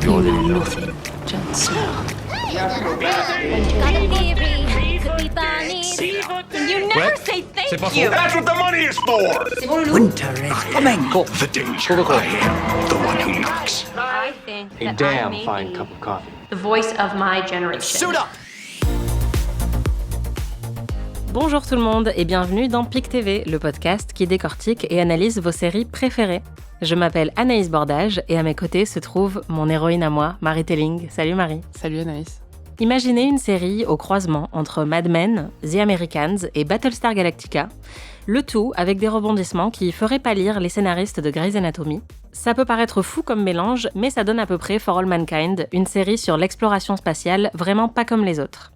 You're nothing, Jon Snow. Got a theory, could be Barney. You never say thank you. That's what the money is for! Winter is coming. The danger. I am the one who knocks. I think A that I damn may fine be cup of coffee. the voice of my generation. Suit up! Bonjour tout le monde et bienvenue dans PIC TV, le podcast qui décortique et analyse vos séries préférées. Je m'appelle Anaïs Bordage et à mes côtés se trouve mon héroïne à moi, Marie Telling. Salut Marie. Salut Anaïs. Imaginez une série au croisement entre Mad Men, The Americans et Battlestar Galactica, le tout avec des rebondissements qui feraient pâlir les scénaristes de Grey's Anatomy. Ça peut paraître fou comme mélange, mais ça donne à peu près For All Mankind, une série sur l'exploration spatiale vraiment pas comme les autres.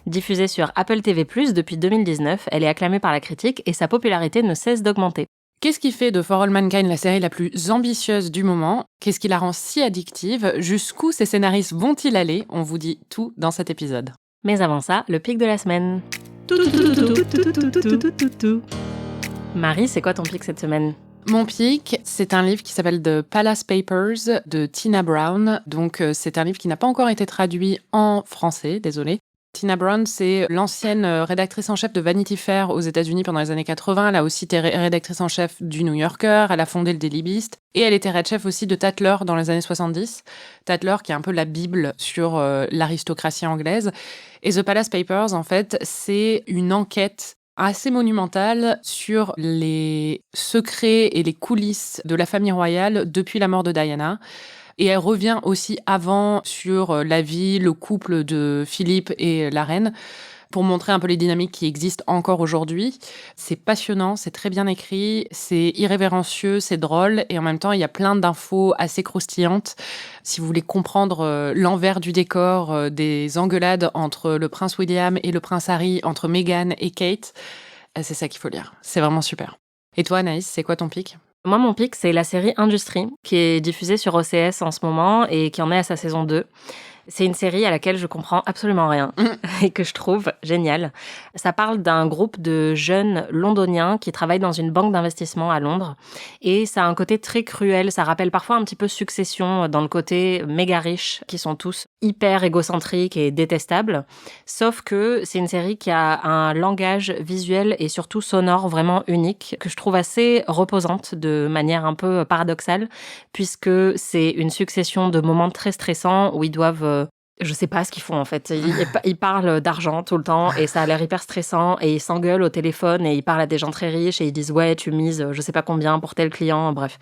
Diffusée sur Apple TV+, depuis 2019, elle est acclamée par la critique et sa popularité ne cesse d'augmenter. Qu'est-ce qui fait de For All Mankind la série la plus ambitieuse du moment ? Qu'est-ce qui la rend si addictive ? Jusqu'où ces scénaristes vont-ils aller ? On vous dit tout dans cet épisode. Mais avant ça, le pic de la semaine. Marie, c'est quoi ton pic cette semaine ? Mon pic, c'est un livre qui s'appelle The Palace Papers de Tina Brown. Donc c'est un livre qui n'a pas encore été traduit en français, désolé. Tina Brown, c'est l'ancienne rédactrice en chef de Vanity Fair aux États-Unis pendant les années 80. Elle a aussi été rédactrice en chef du New Yorker, elle a fondé le Daily Beast et elle était head chef aussi de Tatler dans les années 70. Tatler qui est un peu la bible sur l'aristocratie anglaise. Et The Palace Papers, en fait, c'est une enquête assez monumentale sur les secrets et les coulisses de la famille royale depuis la mort de Diana. Et elle revient aussi avant sur la vie, le couple de Philippe et la reine, pour montrer un peu les dynamiques qui existent encore aujourd'hui. C'est passionnant, c'est très bien écrit, c'est irrévérencieux, c'est drôle, et en même temps, il y a plein d'infos assez croustillantes. Si vous voulez comprendre l'envers du décor des engueulades entre le prince William et le prince Harry, entre Meghan et Kate, c'est ça qu'il faut lire. C'est vraiment super. Et toi, Anaïs, c'est quoi ton pic ? Moi, mon pic, c'est la série Industrie, qui est diffusée sur OCS en ce moment et qui en est à sa saison 2. C'est une série à laquelle je comprends absolument rien et que je trouve géniale. Ça parle d'un groupe de jeunes londoniens qui travaillent dans une banque d'investissement à Londres et ça a un côté très cruel. Ça rappelle parfois un petit peu Succession dans le côté méga riche qui sont tous hyper égocentriques et détestables. Sauf que c'est une série qui a un langage visuel et surtout sonore vraiment unique que je trouve assez reposante de manière un peu paradoxale puisque c'est une succession de moments très stressants où ils doivent je sais pas ce qu'ils font en fait. Ils parlent d'argent tout le temps et ça a l'air hyper stressant et ils s'engueulent au téléphone et ils parlent à des gens très riches et ils disent ouais tu mises je sais pas combien pour tel client, bref.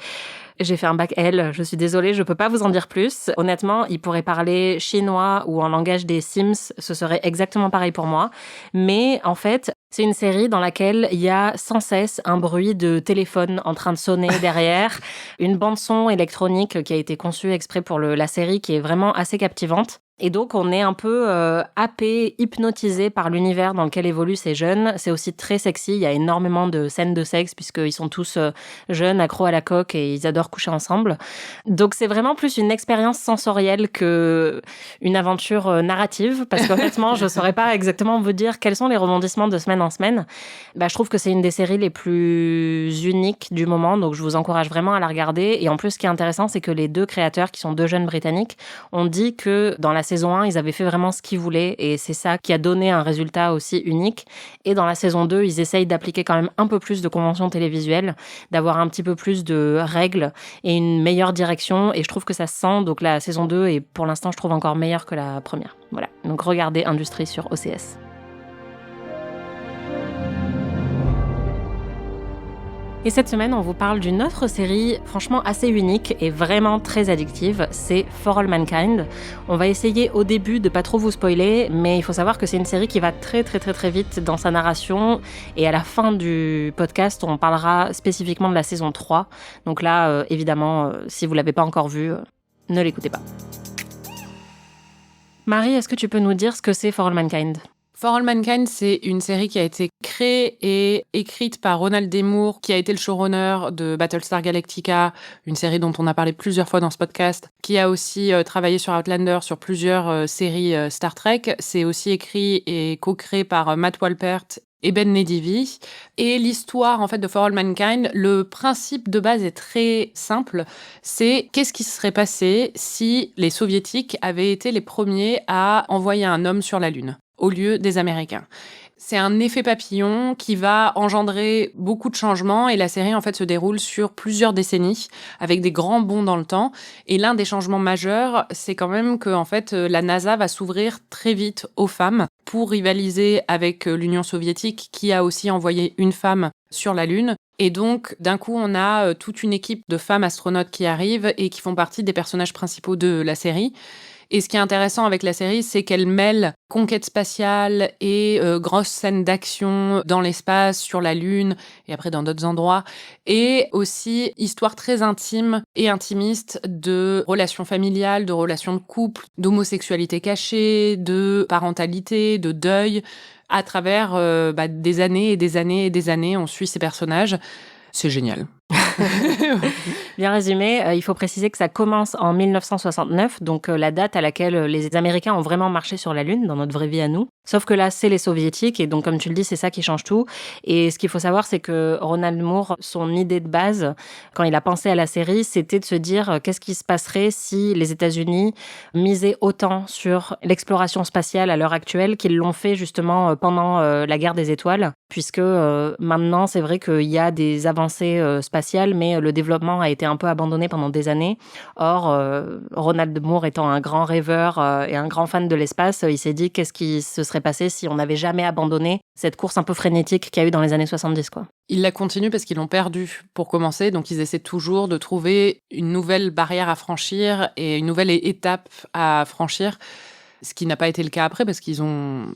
J'ai fait un bac L, je suis désolée, je peux pas vous en dire plus. Honnêtement, ils pourraient parler chinois ou en langage des Sims, ce serait exactement pareil pour moi. Mais en fait, c'est une série dans laquelle il y a sans cesse un bruit de téléphone en train de sonner derrière, une bande-son électronique qui a été conçue exprès pour la série qui est vraiment assez captivante. Et donc, on est un peu happé, hypnotisé par l'univers dans lequel évoluent ces jeunes. C'est aussi très sexy, il y a énormément de scènes de sexe puisqu'ils sont tous jeunes, accros à la coke et ils adorent coucher ensemble. Donc, c'est vraiment plus une expérience sensorielle que une aventure narrative parce qu'honnêtement, je saurais pas exactement vous dire quels sont les rebondissements de semaine en semaine. Je trouve que c'est une des séries les plus uniques du moment, donc je vous encourage vraiment à la regarder. Et en plus, ce qui est intéressant, c'est que les deux créateurs, qui sont deux jeunes Britanniques, ont dit que dans la saison 1, ils avaient fait vraiment ce qu'ils voulaient et c'est ça qui a donné un résultat aussi unique. Et dans la saison 2, ils essayent d'appliquer quand même un peu plus de conventions télévisuelles, d'avoir un petit peu plus de règles et une meilleure direction. Et je trouve que ça se sent. Donc la saison 2 est pour l'instant, je trouve encore meilleure que la première. Voilà. Donc regardez Industrie sur OCS. Et cette semaine, on vous parle d'une autre série franchement assez unique et vraiment très addictive, c'est For All Mankind. On va essayer au début de pas trop vous spoiler, mais il faut savoir que c'est une série qui va très très très très vite dans sa narration et à la fin du podcast, on parlera spécifiquement de la saison 3. Donc là, évidemment, si vous l'avez pas encore vue, ne l'écoutez pas. Marie, est-ce que tu peux nous dire ce que c'est For All Mankind ? For All Mankind, c'est une série qui a été créée et écrite par Ronald D. Moore, qui a été le showrunner de Battlestar Galactica, une série dont on a parlé plusieurs fois dans ce podcast, qui a aussi travaillé sur Outlander, sur plusieurs séries Star Trek. C'est aussi écrit et co-créé par Matt Walpert Eben Nedivi. Et l'histoire, en fait, de For All Mankind, le principe de base est très simple. C'est qu'est-ce qui se serait passé si les Soviétiques avaient été les premiers à envoyer un homme sur la Lune, au lieu des Américains. C'est un effet papillon qui va engendrer beaucoup de changements et la série en fait se déroule sur plusieurs décennies avec des grands bonds dans le temps. Et l'un des changements majeurs, c'est quand même que en fait la NASA va s'ouvrir très vite aux femmes pour rivaliser avec l'Union soviétique qui a aussi envoyé une femme sur la Lune. Et donc, d'un coup, on a toute une équipe de femmes astronautes qui arrivent et qui font partie des personnages principaux de la série. Et ce qui est intéressant avec la série, c'est qu'elle mêle conquête spatiale et grosses scènes d'action dans l'espace, sur la Lune et après dans d'autres endroits. Et aussi histoire très intime et intimiste de relations familiales, de relations de couple, d'homosexualité cachée, de parentalité, de deuil. À travers des années et des années et des années, on suit ces personnages. C'est génial. Bien résumé, il faut préciser que ça commence en 1969, donc la date à laquelle les Américains ont vraiment marché sur la Lune, dans notre vraie vie à nous. Sauf que là, c'est les Soviétiques, et donc comme tu le dis, c'est ça qui change tout. Et ce qu'il faut savoir, c'est que Ronald Moore, son idée de base, quand il a pensé à la série, c'était de se dire qu'est-ce qui se passerait si les États-Unis misaient autant sur l'exploration spatiale à l'heure actuelle qu'ils l'ont fait justement pendant la guerre des étoiles, puisque maintenant, c'est vrai qu'il y a des avancées spatiales, mais le développement a été un peu abandonné pendant des années. Or, Ronald Moore étant un grand rêveur et un grand fan de l'espace, il s'est dit qu'est-ce qui se serait passé si on n'avait jamais abandonné cette course un peu frénétique qu'il y a eu dans les années 70, quoi. Ils la continuent parce qu'ils l'ont perdue pour commencer, donc ils essaient toujours de trouver une nouvelle barrière à franchir et une nouvelle étape à franchir, ce qui n'a pas été le cas après parce qu'ils ont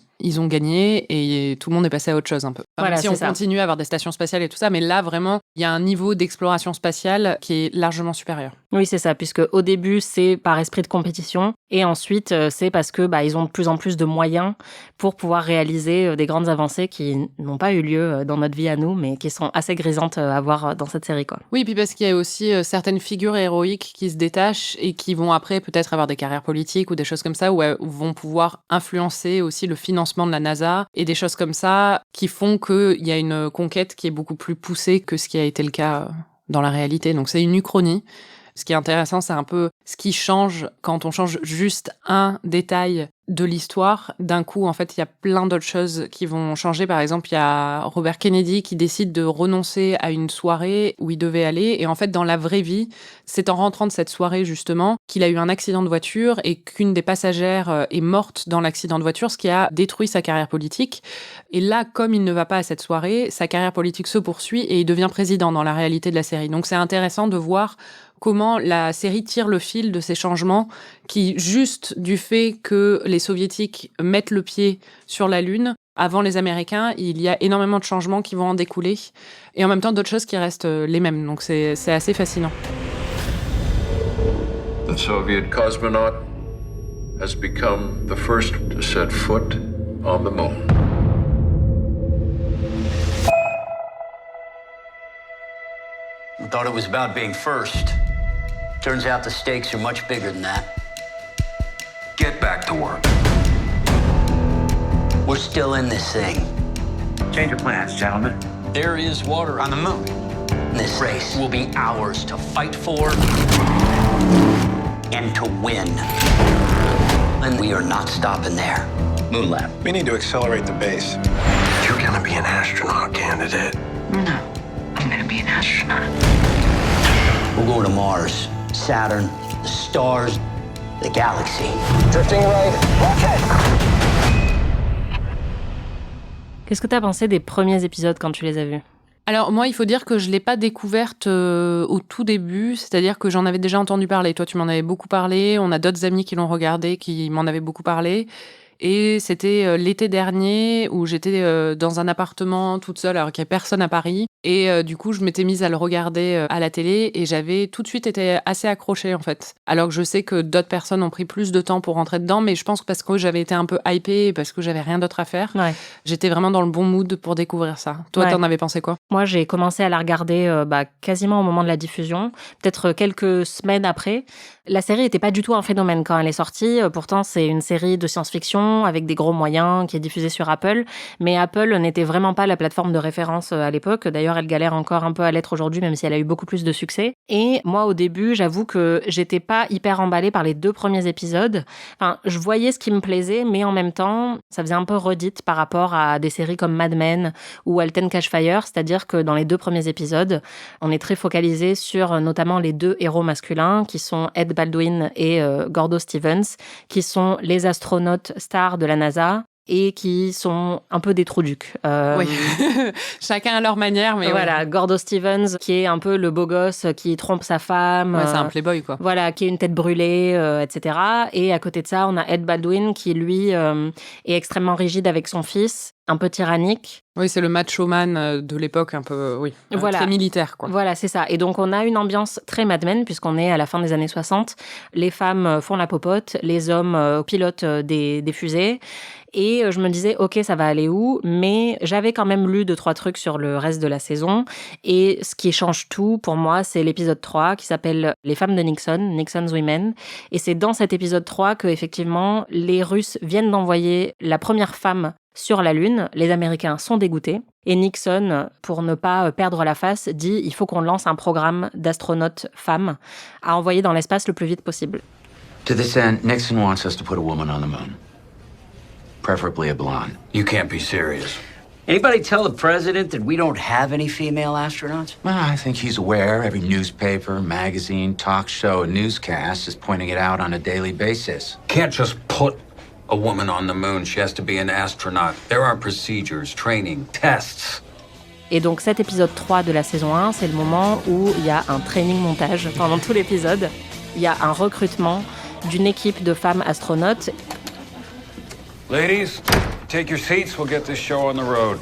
gagné et tout le monde est passé à autre chose un peu. Voilà, si on continue à avoir des stations spatiales et tout ça, mais là vraiment, il y a un niveau d'exploration spatiale qui est largement supérieur. Oui, c'est ça, puisque au début, c'est par esprit de compétition et ensuite, c'est parce que ils ont de plus en plus de moyens pour pouvoir réaliser des grandes avancées qui n'ont pas eu lieu dans notre vie à nous, mais qui sont assez grisantes à voir dans cette série, quoi. Oui, puis parce qu'il y a aussi certaines figures héroïques qui se détachent et qui vont après peut-être avoir des carrières politiques ou des choses comme ça, où vont pouvoir influencer aussi le financement de la NASA et des choses comme ça qui font qu'il y a une conquête qui est beaucoup plus poussée que ce qui a été le cas dans la réalité. Donc c'est une uchronie. Ce qui est intéressant, c'est un peu ce qui change quand on change juste un détail de l'histoire. D'un coup, en fait, il y a plein d'autres choses qui vont changer. Par exemple, il y a Robert Kennedy qui décide de renoncer à une soirée où il devait aller. Et en fait, dans la vraie vie, c'est en rentrant de cette soirée, justement, qu'il a eu un accident de voiture et qu'une des passagères est morte dans l'accident de voiture, ce qui a détruit sa carrière politique. Et là, comme il ne va pas à cette soirée, sa carrière politique se poursuit et il devient président dans la réalité de la série. Donc, c'est intéressant de voir comment la série tire le fil de ces changements qui, juste du fait que les Soviétiques mettent le pied sur la Lune, avant les Américains, il y a énormément de changements qui vont en découler, et en même temps d'autres choses qui restent les mêmes. Donc c'est assez fascinant. The Soviet cosmonaut has become the first to set foot on the moon. I thought it was about being first. Turns out the stakes are much bigger than that. Get back to work. We're still in this thing. Change of plans, gentlemen. There is water on the moon. This race will be ours to fight for and to win. And we are not stopping there. Moon Lab. We need to accelerate the base. You're gonna be an astronaut candidate. No, I'm gonna be an astronaut. We're going to Mars, Saturn, the stars, the galaxy. Drifting right. Rocket! Qu'est-ce que t'as pensé des premiers épisodes quand tu les as vus ? Alors moi, il faut dire que je l'ai pas découverte au tout début, c'est-à-dire que j'en avais déjà entendu parler. Toi, tu m'en avais beaucoup parlé, on a d'autres amis qui l'ont regardé, qui m'en avaient beaucoup parlé. Et c'était l'été dernier où j'étais dans un appartement toute seule alors qu'il n'y a personne à Paris. Et du coup, je m'étais mise à le regarder à la télé et j'avais tout de suite été assez accrochée en fait. Alors que je sais que d'autres personnes ont pris plus de temps pour rentrer dedans, mais je pense que parce que j'avais été un peu hypée et parce que j'avais rien d'autre à faire, j'étais vraiment dans le bon mood pour découvrir ça. Toi, t'en avais pensé quoi ? Moi, j'ai commencé à la regarder quasiment au moment de la diffusion, peut-être quelques semaines après. La série n'était pas du tout un phénomène quand elle est sortie. Pourtant, c'est une série de science-fiction d'animation avec des gros moyens qui est diffusé sur Apple. Mais Apple n'était vraiment pas la plateforme de référence à l'époque. D'ailleurs, elle galère encore un peu à l'être aujourd'hui, même si elle a eu beaucoup plus de succès. Et moi, au début, j'avoue que j'étais pas hyper emballée par les 2 premiers épisodes. Enfin, je voyais ce qui me plaisait, mais en même temps, ça faisait un peu redite par rapport à des séries comme Mad Men ou Halt and Catch Fire, c'est-à-dire que dans les 2 premiers épisodes, on est très focalisé sur notamment les 2 héros masculins qui sont Ed Baldwin et Gordo Stevens, qui sont les astronautes stars de la NASA et qui sont un peu des trous-ducs. Oui, chacun à leur manière, mais voilà, Gordo Stevens, qui est un peu le beau gosse qui trompe sa femme. Ouais, c'est un playboy, quoi. Voilà, qui a une tête brûlée, etc. Et à côté de ça, on a Ed Baldwin qui, lui, est extrêmement rigide avec son fils, un peu tyrannique. Oui, c'est le macho man de l'époque, un peu, voilà. Très militaire, quoi. Voilà, c'est ça. Et donc, on a une ambiance très Mad Men, puisqu'on est à la fin des années 60. Les femmes font la popote, les hommes pilotent des fusées. Et je me disais, OK, ça va aller où? Mais j'avais quand même lu 2-3 trucs sur le reste de la saison. Et ce qui change tout, pour moi, c'est l'épisode 3, qui s'appelle Les femmes de Nixon, Nixon's Women. Et c'est dans cet épisode 3 que, effectivement, les Russes viennent d'envoyer la première femme sur la Lune. Les Américains sont dégoûtés. Et Nixon, pour ne pas perdre la face, dit il faut qu'on lance un programme d'astronautes femmes à envoyer dans l'espace le plus vite possible. To this end, Nixon wants us to put a woman on the moon. Preferably a blonde. You can't be serious. Anybody tell the president that we don't have any female astronauts? Well, I think he's aware. Every newspaper, magazine, talk show, and newscast is pointing it out on a daily basis. Can't just put a woman on the moon. She has to be an astronaut. There are procedures, training, tests. Et donc cet épisode 3 de la saison 1, c'est le moment où il y a un training montage pendant tout l'épisode. Il y a un recrutement d'une équipe de femmes astronautes. Ladies, take your seats. We'll get this show on the road.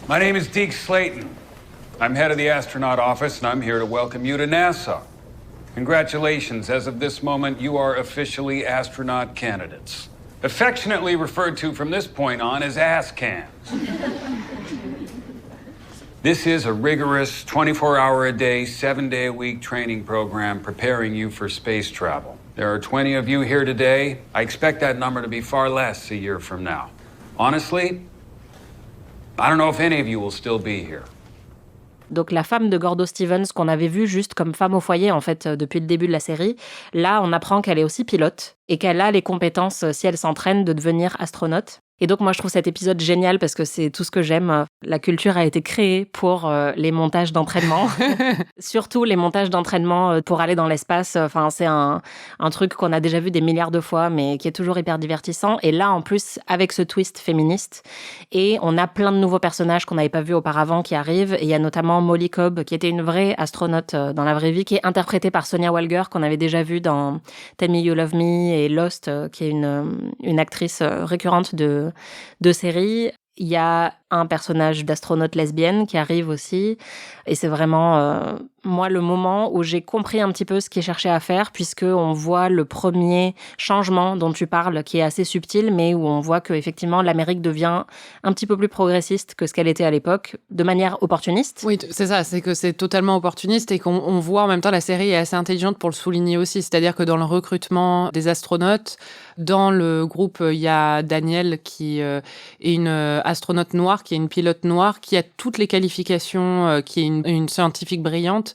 My name is Deke Slayton. I'm head of the astronaut office, and I'm here to welcome you to NASA. Congratulations. As of this moment, you are officially astronaut candidates. Affectionately referred to from this point on as ASCANs. This is a rigorous 24-hour-a-day, 7-day-a-week training program preparing you for space travel. There are 20 of you here today. I expect that number to be far less a year from now. Honestly, I don't know if any of you will still be here. Donc la femme de Gordo Stevens, qu'on avait vue juste comme femme au foyer en fait depuis le début de la série, là on apprend qu'elle est aussi pilote et qu'elle a les compétences, si elle s'entraîne, de devenir astronaute. Et donc moi je trouve cet épisode génial parce que c'est tout ce que j'aime. La culture a été créée pour les montages d'entraînement, surtout les montages d'entraînement pour aller dans l'espace. Enfin c'est un truc qu'on a déjà vu des milliards de fois mais qui est toujours hyper divertissant. Et là en plus avec ce twist féministe, et on a plein de nouveaux personnages qu'on n'avait pas vus auparavant qui arrivent. Et il y a notamment Molly Cobb qui était une vraie astronaute dans la vraie vie, qui est interprétée par Sonia Walger qu'on avait déjà vue dans Tell Me You Love Me et Lost, qui est une actrice récurrente de série. Il y a un personnage d'astronaute lesbienne qui arrive aussi. Et c'est vraiment, moi, le moment où j'ai compris un petit peu ce qu'il cherchait à faire, puisqu'on voit le premier changement dont tu parles, qui est assez subtil, mais où on voit qu'effectivement, l'Amérique devient un petit peu plus progressiste que ce qu'elle était à l'époque, de manière opportuniste. Oui, c'est ça, c'est que c'est totalement opportuniste et qu'on voit en même temps, la série est assez intelligente pour le souligner aussi. C'est-à-dire que dans le recrutement des astronautes, dans le groupe, il y a Danielle qui est une astronaute noire, qui est une pilote noire, qui a toutes les qualifications, qui est une scientifique brillante.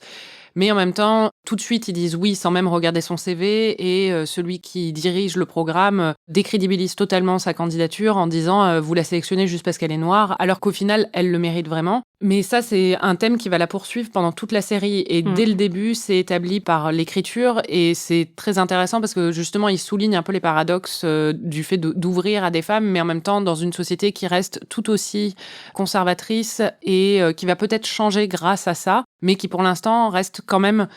Mais en même temps, tout de suite, ils disent oui sans même regarder son CV, et celui qui dirige le programme décrédibilise totalement sa candidature en disant vous la sélectionnez juste parce qu'elle est noire, alors qu'au final, elle le mérite vraiment. Mais ça, c'est un thème qui va la poursuivre pendant toute la série. Et dès le début, c'est établi par l'écriture, et c'est très intéressant parce que justement, il souligne un peu les paradoxes du fait d'ouvrir à des femmes, mais en même temps dans une société qui reste tout aussi conservatrice et qui va peut-être changer grâce à ça, mais qui pour l'instant reste quand même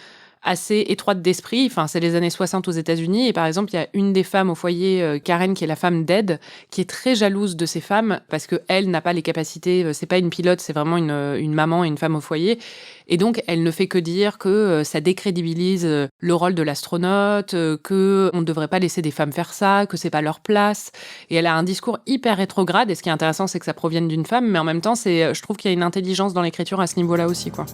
assez étroite d'esprit. Enfin, c'est les années 60 aux États-Unis, et par exemple, il y a une des femmes au foyer, Karen, qui est la femme d'Ed, qui est très jalouse de ses femmes parce que elle n'a pas les capacités. C'est pas une pilote, c'est vraiment une maman et une femme au foyer. Et donc, elle ne fait que dire que ça décrédibilise le rôle de l'astronaute, que on ne devrait pas laisser des femmes faire ça, que c'est pas leur place. Et elle a un discours hyper rétrograde. Et ce qui est intéressant, c'est que ça provienne d'une femme, mais en même temps, je trouve qu'il y a une intelligence dans l'écriture à ce niveau-là aussi, quoi.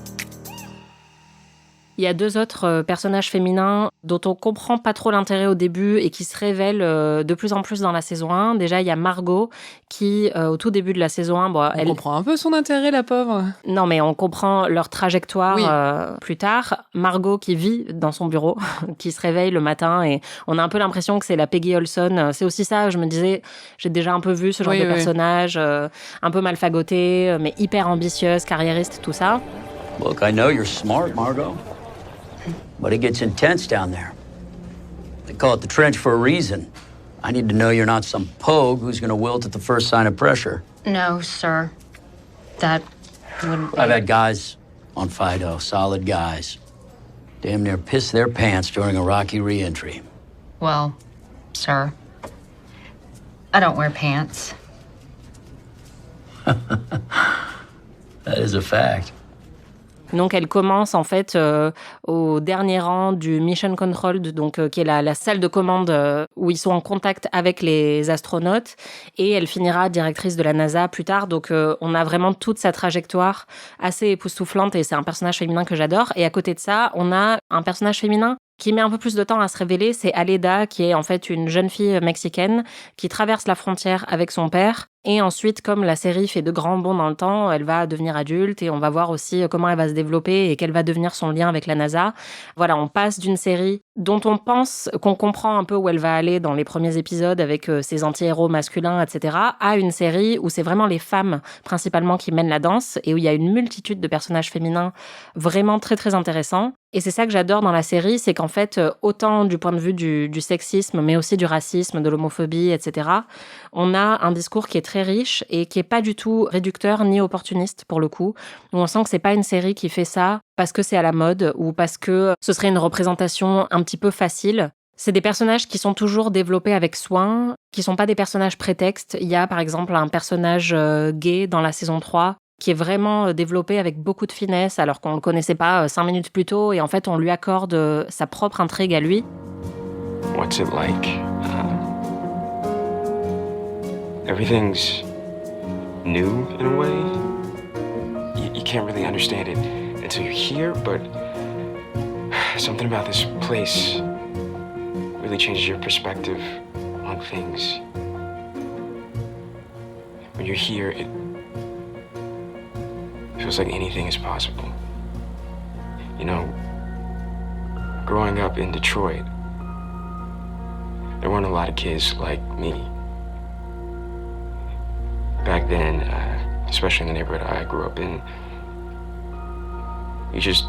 Il y a 2 autres personnages féminins dont on comprend pas trop l'intérêt au début et qui se révèlent de plus en plus dans la saison 1. Déjà, il y a Margot qui, au tout début de la saison 1... On comprend un peu son intérêt, la pauvre. Non, mais on comprend leur trajectoire Oui. Plus tard. Margot qui vit dans son bureau, qui se réveille le matin et on a un peu l'impression que c'est la Peggy Olson. C'est aussi ça, je me disais, j'ai déjà un peu vu ce genre de personnage, un peu malfagoté, mais hyper ambitieuse, carriériste, tout ça. Look, I know you're smart, Margot. But it gets intense down there. They call it the trench for a reason. I need to know you're not some pogue who's going to wilt at the first sign of pressure. No, sir. That wouldn't be... I've had guys on Fido, solid guys, damn near piss their pants during a rocky re-entry. Well, sir, I don't wear pants. That is a fact. Donc, elle commence en fait au dernier rang du Mission Control, donc qui est la salle de commande où ils sont en contact avec les astronautes, et elle finira directrice de la NASA plus tard. Donc, on a vraiment toute sa trajectoire assez époustouflante et c'est un personnage féminin que j'adore. Et à côté de ça, on a un personnage féminin qui met un peu plus de temps à se révéler, c'est Aleda, qui est en fait une jeune fille mexicaine qui traverse la frontière avec son père. Et ensuite, comme la série fait de grands bonds dans le temps, elle va devenir adulte et on va voir aussi comment elle va se développer et quel va devenir son lien avec la NASA. Voilà, on passe d'une série dont on pense qu'on comprend un peu où elle va aller dans les premiers épisodes avec ses anti-héros masculins, etc., à une série où c'est vraiment les femmes principalement qui mènent la danse et où il y a une multitude de personnages féminins vraiment très très intéressants. Et c'est ça que j'adore dans la série, c'est qu'en fait, autant du point de vue du sexisme, mais aussi du racisme, de l'homophobie, etc., on a un discours qui est très riche et qui est pas du tout réducteur ni opportuniste pour le coup. Où on sent que c'est pas une série qui fait ça parce que c'est à la mode ou parce que ce serait une représentation un petit peu facile. C'est des personnages qui sont toujours développés avec soin, qui sont pas des personnages prétextes. Il y a par exemple un personnage gay dans la saison 3 qui est vraiment développé avec beaucoup de finesse alors qu'on le connaissait pas 5 minutes plus tôt et en fait on lui accorde sa propre intrigue à lui. What's it like? Everything's new in a way. You can't really understand it until you're here, but something about this place really changes your perspective on things. When you're here, it feels like anything is possible. You know, growing up in Detroit, there weren't a lot of kids like me. Back then, especially in the neighborhood I grew up in, you just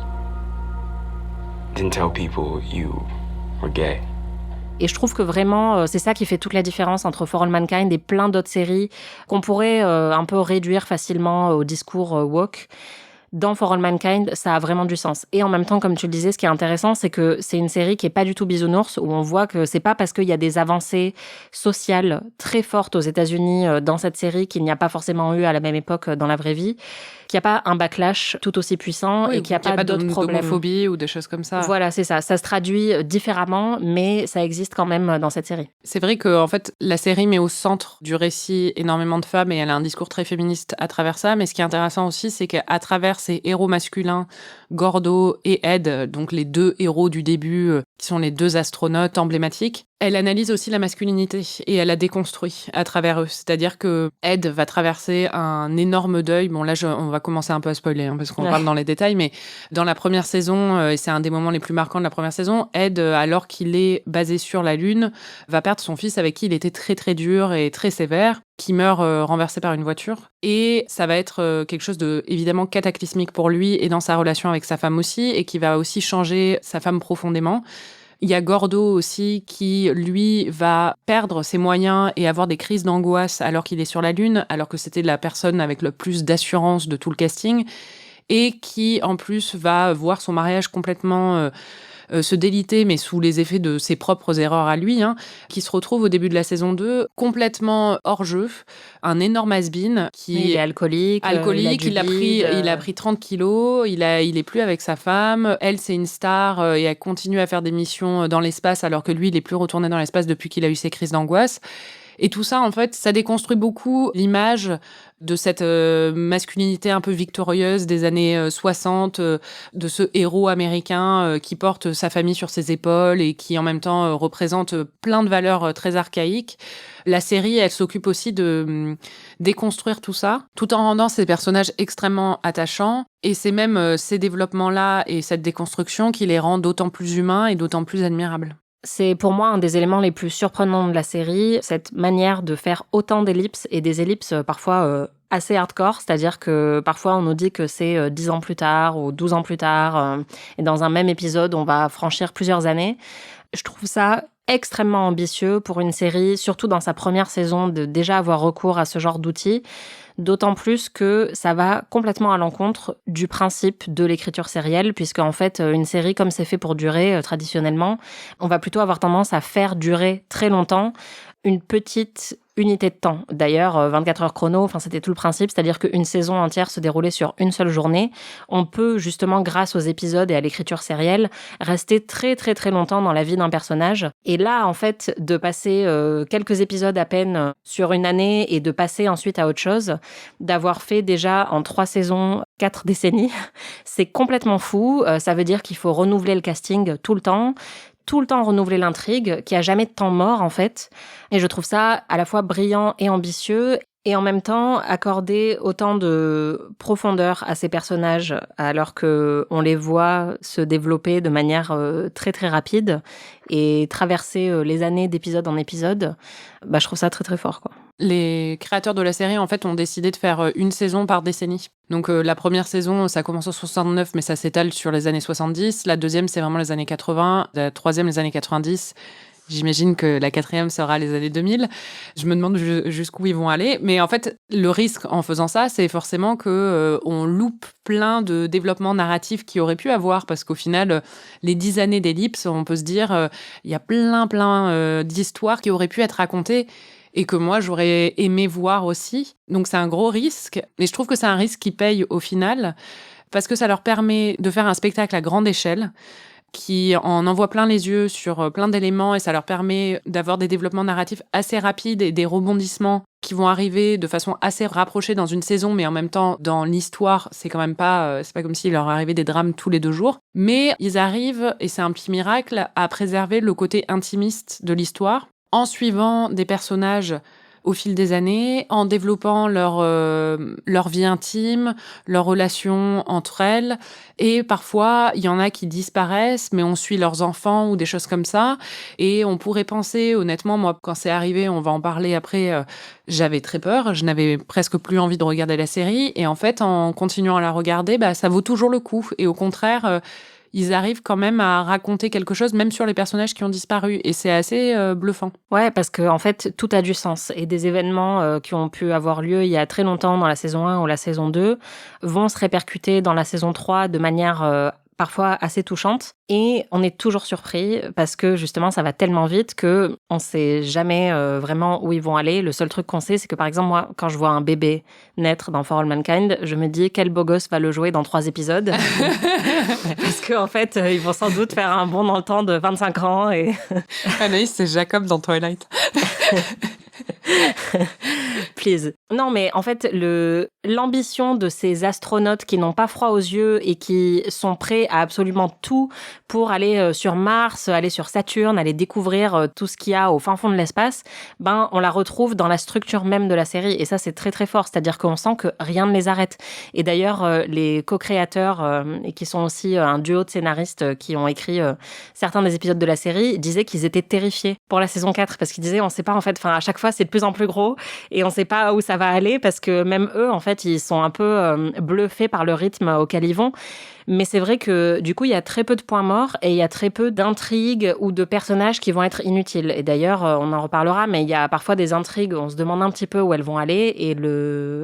didn't tell people you were gay. Et je trouve que vraiment, c'est ça qui fait toute la différence entre For All Mankind et plein d'autres séries qu'on pourrait un peu réduire facilement au discours woke. Dans For All Mankind, ça a vraiment du sens. Et en même temps, comme tu le disais, ce qui est intéressant, c'est que c'est une série qui est pas du tout bisounours, où on voit que c'est pas parce qu'il y a des avancées sociales très fortes aux États-Unis dans cette série qu'il n'y a pas forcément eu à la même époque dans la vraie vie, qu'il n'y a pas un backlash tout aussi puissant et qu'il n'y a pas d'autres problèmes. D'homophobie ou des choses comme ça. Voilà, c'est ça. Ça se traduit différemment, mais ça existe quand même dans cette série. C'est vrai que en fait, la série met au centre du récit énormément de femmes et elle a un discours très féministe à travers ça. Mais ce qui est intéressant aussi, c'est qu'à travers ces héros masculins, Gordo et Ed, donc les 2 héros du début, qui sont les 2 astronautes emblématiques, elle analyse aussi la masculinité et elle la déconstruit à travers eux. C'est-à-dire que Ed va traverser un énorme deuil. Bon, là, on va commencer un peu à spoiler, parce qu'on parle dans les détails, mais dans la première saison, et c'est un des moments les plus marquants de la première saison, Ed, alors qu'il est basé sur la Lune, va perdre son fils avec qui il était très très dur et très sévère, qui meurt renversé par une voiture. Et ça va être quelque chose de évidemment cataclysmique pour lui et dans sa relation avec sa femme aussi, et qui va aussi changer sa femme profondément. Il y a Gordo aussi qui, lui, va perdre ses moyens et avoir des crises d'angoisse alors qu'il est sur la Lune, alors que c'était la personne avec le plus d'assurance de tout le casting, et qui, en plus, va voir son mariage complètement se déliter, mais sous les effets de ses propres erreurs à lui, qui se retrouve au début de la saison 2 complètement hors jeu, un énorme has-been qui est alcoolique, il a pris 30 kilos, il est plus avec sa femme, elle c'est une star et elle continue à faire des missions dans l'espace alors que lui il est plus retourné dans l'espace depuis qu'il a eu ses crises d'angoisse. Et tout ça, en fait, ça déconstruit beaucoup l'image de cette masculinité un peu victorieuse des années 60, de ce héros américain qui porte sa famille sur ses épaules et qui, en même temps, représente plein de valeurs très archaïques. La série, elle s'occupe aussi de déconstruire tout ça, tout en rendant ces personnages extrêmement attachants. Et c'est même ces développements-là et cette déconstruction qui les rend d'autant plus humains et d'autant plus admirables. C'est pour moi un des éléments les plus surprenants de la série, cette manière de faire autant d'ellipses et des ellipses parfois assez hardcore, c'est-à-dire que parfois on nous dit que c'est 10 ans plus tard ou 12 ans plus tard, et dans un même épisode on va franchir plusieurs années. Je trouve ça extrêmement ambitieux pour une série, surtout dans sa première saison, de déjà avoir recours à ce genre d'outils. D'autant plus que ça va complètement à l'encontre du principe de l'écriture sérielle, puisque en fait, une série, comme c'est fait pour durer traditionnellement, on va plutôt avoir tendance à faire durer très longtemps une petite unité de temps. D'ailleurs, 24 heures chrono, c'était tout le principe, c'est-à-dire qu'une saison entière se déroulait sur une seule journée. On peut justement, grâce aux épisodes et à l'écriture sérielle, rester très très très longtemps dans la vie d'un personnage. Et là, en fait, de passer quelques épisodes à peine sur une année et de passer ensuite à autre chose, d'avoir fait déjà en 3 saisons 4 décennies, c'est complètement fou. Ça veut dire qu'il faut renouveler le casting tout le temps renouveler l'intrigue, qui a jamais de temps mort, en fait. Et je trouve ça à la fois brillant et ambitieux, et en même temps accorder autant de profondeur à ces personnages, alors qu'on les voit se développer de manière très très rapide, et traverser les années d'épisode en épisode, je trouve ça très très fort, quoi. Les créateurs de la série, en fait, ont décidé de faire une saison par décennie. Donc, la première saison, ça commence en 69, mais ça s'étale sur les années 70. La deuxième, c'est vraiment les années 80. La troisième, les années 90. J'imagine que la quatrième sera les années 2000. Je me demande jusqu'où ils vont aller. Mais en fait, le risque en faisant ça, c'est forcément qu'on loupe plein de développements narratifs qu'il aurait pu avoir. Parce qu'au final, les 10 années d'ellipse, on peut se dire, il y a plein d'histoires qui auraient pu être racontées et que moi, j'aurais aimé voir aussi. Donc, c'est un gros risque. Et je trouve que c'est un risque qui paye au final parce que ça leur permet de faire un spectacle à grande échelle qui en envoie plein les yeux sur plein d'éléments et ça leur permet d'avoir des développements narratifs assez rapides et des rebondissements qui vont arriver de façon assez rapprochée dans une saison, mais en même temps, dans l'histoire, c'est quand même pas, c'est pas comme s'il leur arrivait des drames tous les 2 jours. Mais ils arrivent, et c'est un petit miracle, à préserver le côté intimiste de l'histoire en suivant des personnages au fil des années, en développant leur vie intime, leurs relations entre elles. Et parfois, il y en a qui disparaissent, mais on suit leurs enfants ou des choses comme ça. Et on pourrait penser, honnêtement, moi, quand c'est arrivé, on va en parler après, j'avais très peur. Je n'avais presque plus envie de regarder la série. Et en fait, en continuant à la regarder, ça vaut toujours le coup. Et au contraire, ils arrivent quand même à raconter quelque chose, même sur les personnages qui ont disparu. Et c'est assez bluffant. Ouais, parce que en fait, tout a du sens. Et des événements qui ont pu avoir lieu il y a très longtemps dans la saison 1 ou la saison 2 vont se répercuter dans la saison 3 de manière parfois assez touchante. Et on est toujours surpris parce que justement, ça va tellement vite que on sait jamais vraiment où ils vont aller. Le seul truc qu'on sait, c'est que par exemple, moi, quand je vois un bébé naître dans For All Mankind, je me dis quel beau gosse va le jouer dans 3 épisodes. Parce qu'en fait, ils vont sans doute faire un bond dans le temps de 25 ans. Et Anaïs, c'est Jacob dans Twilight. Please. Non, mais en fait, l'ambition de ces astronautes qui n'ont pas froid aux yeux et qui sont prêts à absolument tout pour aller sur Mars, aller sur Saturne, aller découvrir tout ce qu'il y a au fin fond de l'espace, on la retrouve dans la structure même de la série. Et ça, c'est très, très fort. C'est-à-dire qu'on sent que rien ne les arrête. Et d'ailleurs, les co-créateurs, et qui sont aussi un duo de scénaristes qui ont écrit certains des épisodes de la série, disaient qu'ils étaient terrifiés pour la saison 4 parce qu'ils disaient, on sait pas, en fait, à chaque fois, c'est de plus en plus gros et on sait pas où ça va aller parce que même eux, en fait, ils sont un peu bluffés par le rythme auquel ils vont. Mais c'est vrai que du coup, il y a très peu de points morts et il y a très peu d'intrigues ou de personnages qui vont être inutiles. Et d'ailleurs, on en reparlera, mais il y a parfois des intrigues où on se demande un petit peu où elles vont aller et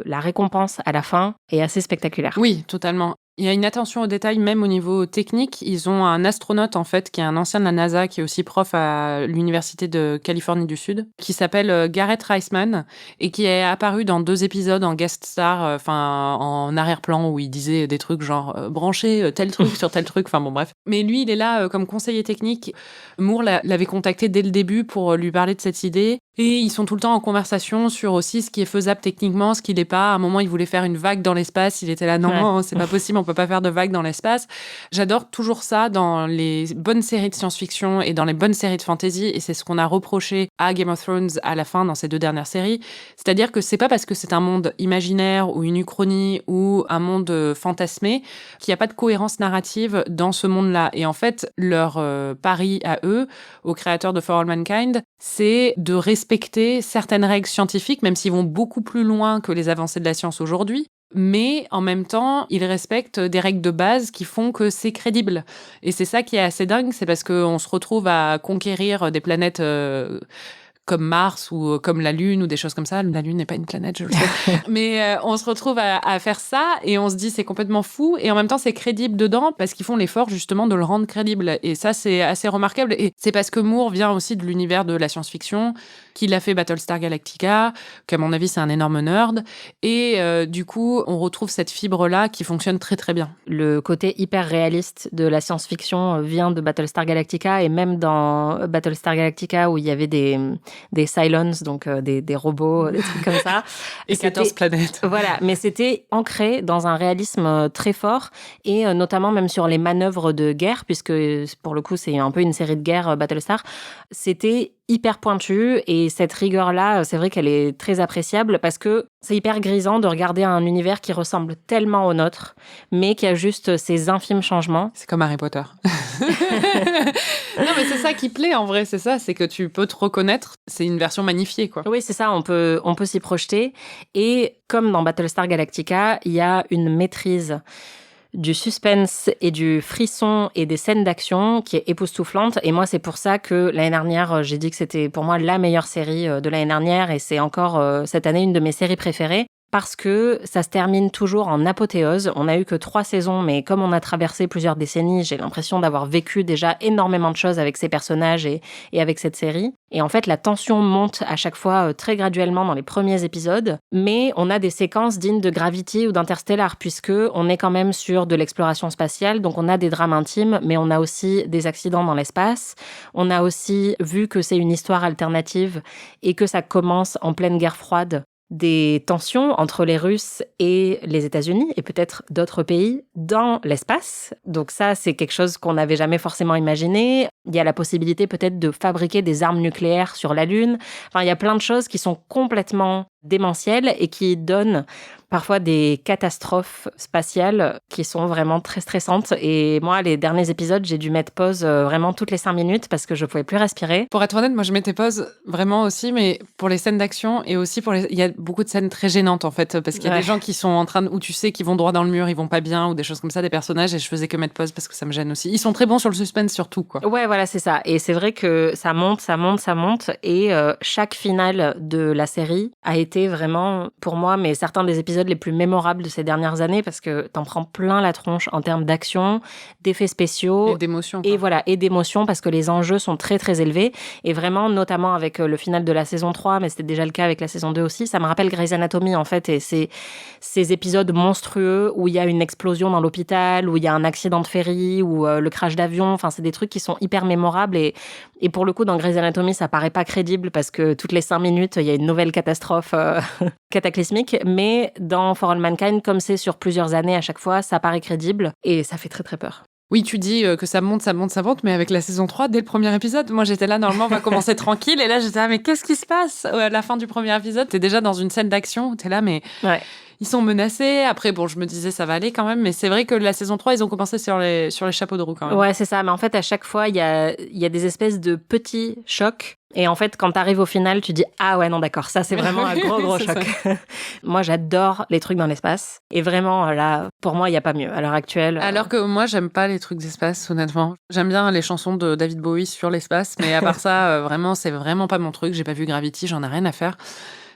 la récompense à la fin est assez spectaculaire. Oui, totalement. Il y a une attention aux détails, même au niveau technique. Ils ont un astronaute, en fait, qui est un ancien de la NASA, qui est aussi prof à l'Université de Californie du Sud, qui s'appelle Garrett Reisman, et qui est apparu dans 2 épisodes en guest star, en arrière-plan, où il disait des trucs genre brancher tel truc sur tel truc, bon bref. Mais lui, il est là comme conseiller technique. Moore l'avait contacté dès le début pour lui parler de cette idée. Et ils sont tout le temps en conversation sur aussi ce qui est faisable techniquement, ce qui l'est pas. À un moment, il voulait faire une vague dans l'espace. Il était là, non, c'est pas possible, on peut pas faire de vague dans l'espace. J'adore toujours ça dans les bonnes séries de science-fiction et dans les bonnes séries de fantasy. Et c'est ce qu'on a reproché à Game of Thrones à la fin dans ces 2 dernières séries. C'est-à-dire que c'est pas parce que c'est un monde imaginaire ou une uchronie ou un monde fantasmé qu'il n'y a pas de cohérence narrative dans ce monde-là. Et en fait, leur pari à eux, aux créateurs de For All Mankind, c'est de respecter certaines règles scientifiques, même s'ils vont beaucoup plus loin que les avancées de la science aujourd'hui. Mais en même temps, ils respectent des règles de base qui font que c'est crédible. Et c'est ça qui est assez dingue, c'est parce qu'on se retrouve à conquérir des planètes comme Mars ou comme la Lune ou des choses comme ça. La Lune n'est pas une planète, je le sais. Mais on se retrouve à faire ça et on se dit c'est complètement fou. Et en même temps, c'est crédible dedans parce qu'ils font l'effort justement de le rendre crédible. Et ça, c'est assez remarquable. Et c'est parce que Moore vient aussi de l'univers de la science-fiction, qu'il a fait Battlestar Galactica, qu'à mon avis, c'est un énorme nerd. Et du coup, on retrouve cette fibre-là qui fonctionne très très bien. Le côté hyper réaliste de la science-fiction vient de Battlestar Galactica, et même dans Battlestar Galactica où il y avait des Cylons, donc des robots, des trucs comme ça. Et 14 planètes. Voilà, mais c'était ancré dans un réalisme très fort, et notamment même sur les manœuvres de guerre, puisque pour le coup, c'est un peu une série de guerre, Battlestar. C'était hyper pointu, et cette rigueur-là, c'est vrai qu'elle est très appréciable parce que c'est hyper grisant de regarder un univers qui ressemble tellement au nôtre, mais qui a juste ces infimes changements. C'est comme Harry Potter. Non, mais c'est ça qui plaît en vrai, c'est ça, c'est que tu peux te reconnaître, c'est une version magnifiée, quoi. Oui, c'est ça, on peut s'y projeter. Et comme dans Battlestar Galactica, il y a une maîtrise du suspense et du frisson et des scènes d'action qui est époustouflante. Et moi, c'est pour ça que l'année dernière, j'ai dit que c'était pour moi la meilleure série de l'année dernière, et c'est encore cette année une de mes séries préférées. Parce que ça se termine toujours en apothéose. On n'a eu que 3 saisons, mais comme on a traversé plusieurs décennies, j'ai l'impression d'avoir vécu déjà énormément de choses avec ces personnages et avec cette série. Et en fait, la tension monte à chaque fois très graduellement dans les premiers épisodes, mais on a des séquences dignes de Gravity ou d'Interstellar, puisque on est quand même sur de l'exploration spatiale, donc on a des drames intimes, mais on a aussi des accidents dans l'espace. On a aussi vu que c'est une histoire alternative et que ça commence en pleine guerre froide, des tensions entre les Russes et les États-Unis et peut-être d'autres pays dans l'espace. Donc ça, c'est quelque chose qu'on n'avait jamais forcément imaginé. Il y a la possibilité peut-être de fabriquer des armes nucléaires sur la Lune. Enfin, il y a plein de choses qui sont complètement démentielles et qui donnent parfois des catastrophes spatiales qui sont vraiment très stressantes. Et moi, les derniers épisodes, j'ai dû mettre pause vraiment toutes les 5 minutes parce que je pouvais plus respirer. Pour être honnête, moi, je mettais pause vraiment aussi, mais pour les scènes d'action et aussi il y a beaucoup de scènes très gênantes, en fait, parce qu'il y a des gens qui sont en train où tu sais qu'ils vont droit dans le mur, ils vont pas bien, ou des choses comme ça, des personnages, et je faisais que mettre pause parce que ça me gêne aussi. Ils sont très bons sur le suspense, surtout, quoi. Ouais, voilà, c'est ça. Et c'est vrai que ça monte, et chaque finale de la série a été vraiment, pour moi, mais certains des épisodes les plus mémorables de ces dernières années, parce que t'en prends plein la tronche en termes d'action, d'effets spéciaux. Et d'émotion. Et voilà, et d'émotion, parce que les enjeux sont très, très élevés. Et vraiment, notamment avec le final de la saison 3, mais c'était déjà le cas avec la saison 2 aussi, ça me rappelle Grey's Anatomy, en fait, et c'est ces épisodes monstrueux où il y a une explosion dans l'hôpital, où il y a un accident de ferry, ou le crash d'avion. Enfin, c'est des trucs qui sont hyper mémorables, et pour le coup, dans Grey's Anatomy, ça paraît pas crédible, parce que toutes les 5 minutes, il y a une nouvelle catastrophe cataclysmique. Mais dans For All Mankind, comme c'est sur plusieurs années à chaque fois, ça paraît crédible, et ça fait très très peur. Oui, tu dis que ça monte, mais avec la saison 3, dès le premier épisode, moi j'étais là, normalement on va commencer tranquille, et là j'étais là, mais qu'est-ce qui se passe à la fin du premier épisode? T'es déjà dans une scène d'action, t'es là, mais ouais. Ils sont menacés. Après, bon, je me disais, ça va aller quand même, mais c'est vrai que la saison 3, ils ont commencé sur les chapeaux de roue quand même. Ouais, c'est ça, mais en fait, à chaque fois, il y a des espèces de petits chocs. Et en fait, quand t'arrives au final, tu dis « Ah ouais, non, d'accord, ça, c'est vraiment un gros choc. » Moi, j'adore les trucs dans l'espace. Et vraiment, là, pour moi, il n'y a pas mieux à l'heure actuelle. Alors que moi, j'aime pas les trucs d'espace, honnêtement. J'aime bien les chansons de David Bowie sur l'espace, mais à part ça, vraiment, c'est vraiment pas mon truc. J'ai pas vu Gravity, j'en ai rien à faire.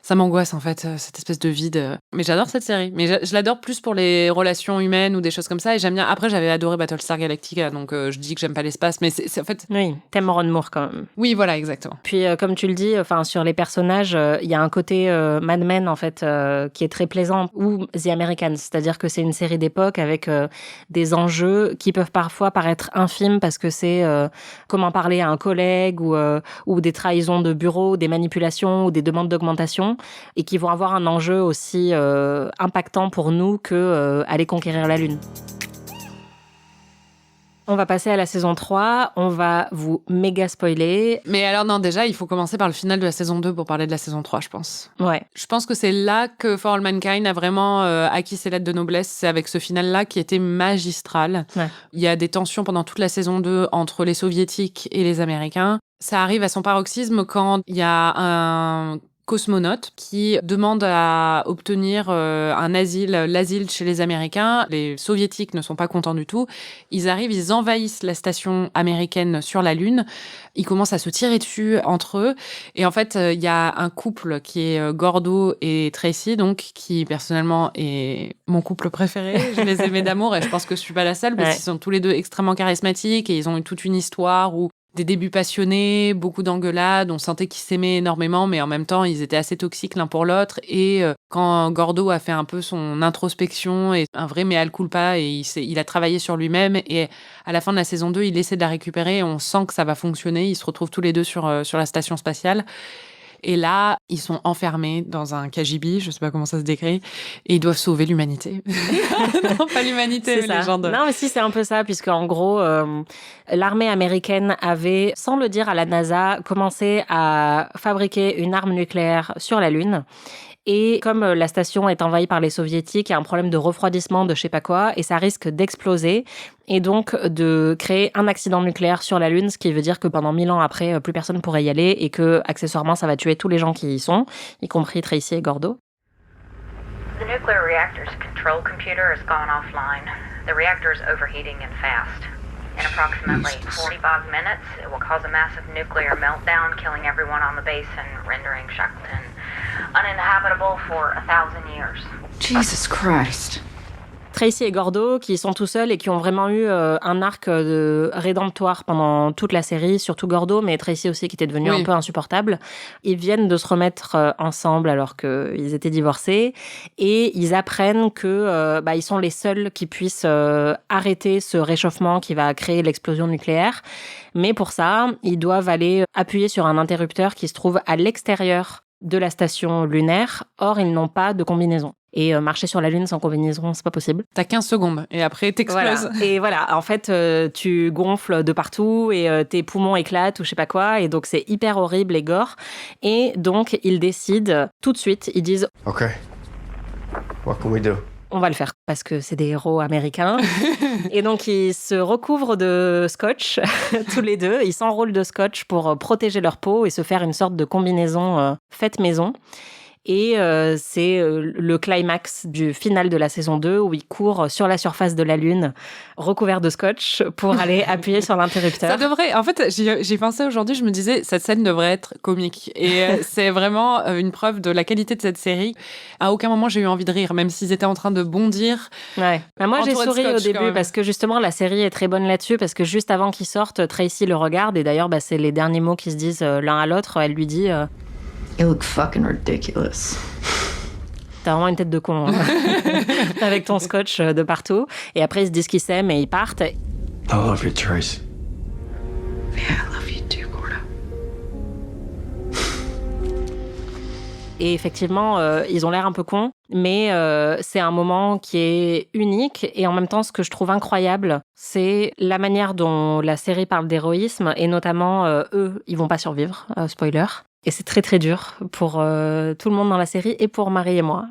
Ça m'angoisse, en fait, cette espèce de vide. Mais j'adore cette série. Mais je l'adore plus pour les relations humaines ou des choses comme ça. Et j'aime bien. Après, j'avais adoré Battlestar Galactica, donc je dis que j'aime pas l'espace. Mais c'est en fait. Oui, t'aimes Ron Moore quand même. Oui, voilà, exactement. Puis, comme tu le dis, sur les personnages, il y a un côté Mad Men, en fait, qui est très plaisant, ou The Americans. C'est-à-dire que c'est une série d'époque avec des enjeux qui peuvent parfois paraître infimes parce que c'est comment parler à un collègue ou des trahisons de bureau, des manipulations ou des demandes d'augmentation, et qui vont avoir un enjeu aussi impactant pour nous que aller conquérir la Lune. On va passer à la saison 3, on va vous méga spoiler. Mais alors non, déjà, il faut commencer par le final de la saison 2 pour parler de la saison 3, je pense. Ouais. Je pense que c'est là que For All Mankind a vraiment acquis ses lettres de noblesse. C'est avec ce final-là qui était magistral. Ouais. Il y a des tensions pendant toute la saison 2 entre les Soviétiques et les Américains. Ça arrive à son paroxysme quand il y a un cosmonaute qui demande à obtenir l'asile chez les Américains. Les Soviétiques ne sont pas contents du tout. Ils arrivent, ils envahissent la station américaine sur la Lune. Ils commencent à se tirer dessus entre eux. Et en fait, il y a un couple qui est Gordo et Tracy, donc, qui personnellement est mon couple préféré. Je les aimais d'amour et je pense que je suis pas la seule parce qu'ils sont tous les deux extrêmement charismatiques et ils ont eu toute une histoire où des débuts passionnés, beaucoup d'engueulades, on sentait qu'ils s'aimaient énormément, mais en même temps, ils étaient assez toxiques l'un pour l'autre. Et quand Gordo a fait un peu son introspection et un vrai mea culpa, et il a travaillé sur lui-même, et à la fin de la saison 2, il essaie de la récupérer, et on sent que ça va fonctionner. Ils se retrouvent tous les deux sur la station spatiale. Et là, ils sont enfermés dans un KGB, je sais pas comment ça se décrit, et ils doivent sauver l'humanité. Non, pas l'humanité, mais les gens de... Non, mais si, c'est un peu ça, puisque en gros, l'armée américaine avait, sans le dire à la NASA, commencé à fabriquer une arme nucléaire sur la Lune. Et comme la station est envahie par les Soviétiques, il y a un problème de refroidissement de je sais pas quoi, et ça risque d'exploser, et donc de créer un accident nucléaire sur la Lune, ce qui veut dire que pendant 1000 ans après, plus personne pourrait y aller, et que, accessoirement, ça va tuer tous les gens qui y sont, y compris Tracy et Gordo. The nuclear reactor's control computer has gone offline. The reactor is overheating and fast. In approximately 45 minutes, it will cause a massive nuclear meltdown, killing everyone on the base and rendering Shackleton uninhabitable for 1,000 years. Jesus Christ. Tracy et Gordo, qui sont tout seuls et qui ont vraiment eu un arc rédemptoire pendant toute la série, surtout Gordo, mais Tracy aussi qui était devenu un peu insupportable. Ils viennent de se remettre ensemble alors qu'ils étaient divorcés et ils apprennent que ils sont les seuls qui puissent arrêter ce réchauffement qui va créer l'explosion nucléaire. Mais pour ça, ils doivent aller appuyer sur un interrupteur qui se trouve à l'extérieur de la station lunaire. Or, ils n'ont pas de combinaison. Et marcher sur la Lune sans combinaison, c'est pas possible. T'as 15 secondes et après t'exploses. Voilà. Et voilà, en fait, tu gonfles de partout et tes poumons éclatent ou je sais pas quoi. Et donc, c'est hyper horrible et gore. Et donc, ils décident tout de suite, ils disent « Okay. What can we do? » On va le faire parce que c'est des héros américains. Et donc, ils se recouvrent de scotch, tous les deux. Ils s'enroulent de scotch pour protéger leur peau et se faire une sorte de combinaison faite maison. Et c'est le climax du final de la saison 2 où ils courent sur la surface de la Lune, recouverts de scotch, pour aller appuyer sur l'interrupteur. Ça devrait... En fait, j'y pensais aujourd'hui, je me disais, cette scène devrait être comique. Et c'est vraiment une preuve de la qualité de cette série. À aucun moment, j'ai eu envie de rire, même s'ils étaient en train de bondir. Ouais. Bah moi, j'ai souri au début parce que justement, la série est très bonne là-dessus, parce que juste avant qu'ils sortent, Tracy le regarde, et d'ailleurs, c'est les derniers mots qu'ils se disent l'un à l'autre. Elle lui dit... You look fucking ridiculous. T'as vraiment une tête de con, hein. Avec ton scotch de partout. Et après, ils se disent qu'ils s'aiment et ils partent. I love you, Trace. Yeah, I love you too, Gordo. Et effectivement, ils ont l'air un peu cons, mais c'est un moment qui est unique. Et en même temps, ce que je trouve incroyable, c'est la manière dont la série parle d'héroïsme. Et notamment, eux, ils vont pas survivre, spoiler. Et c'est très très dur pour tout le monde dans la série et pour Marie et moi.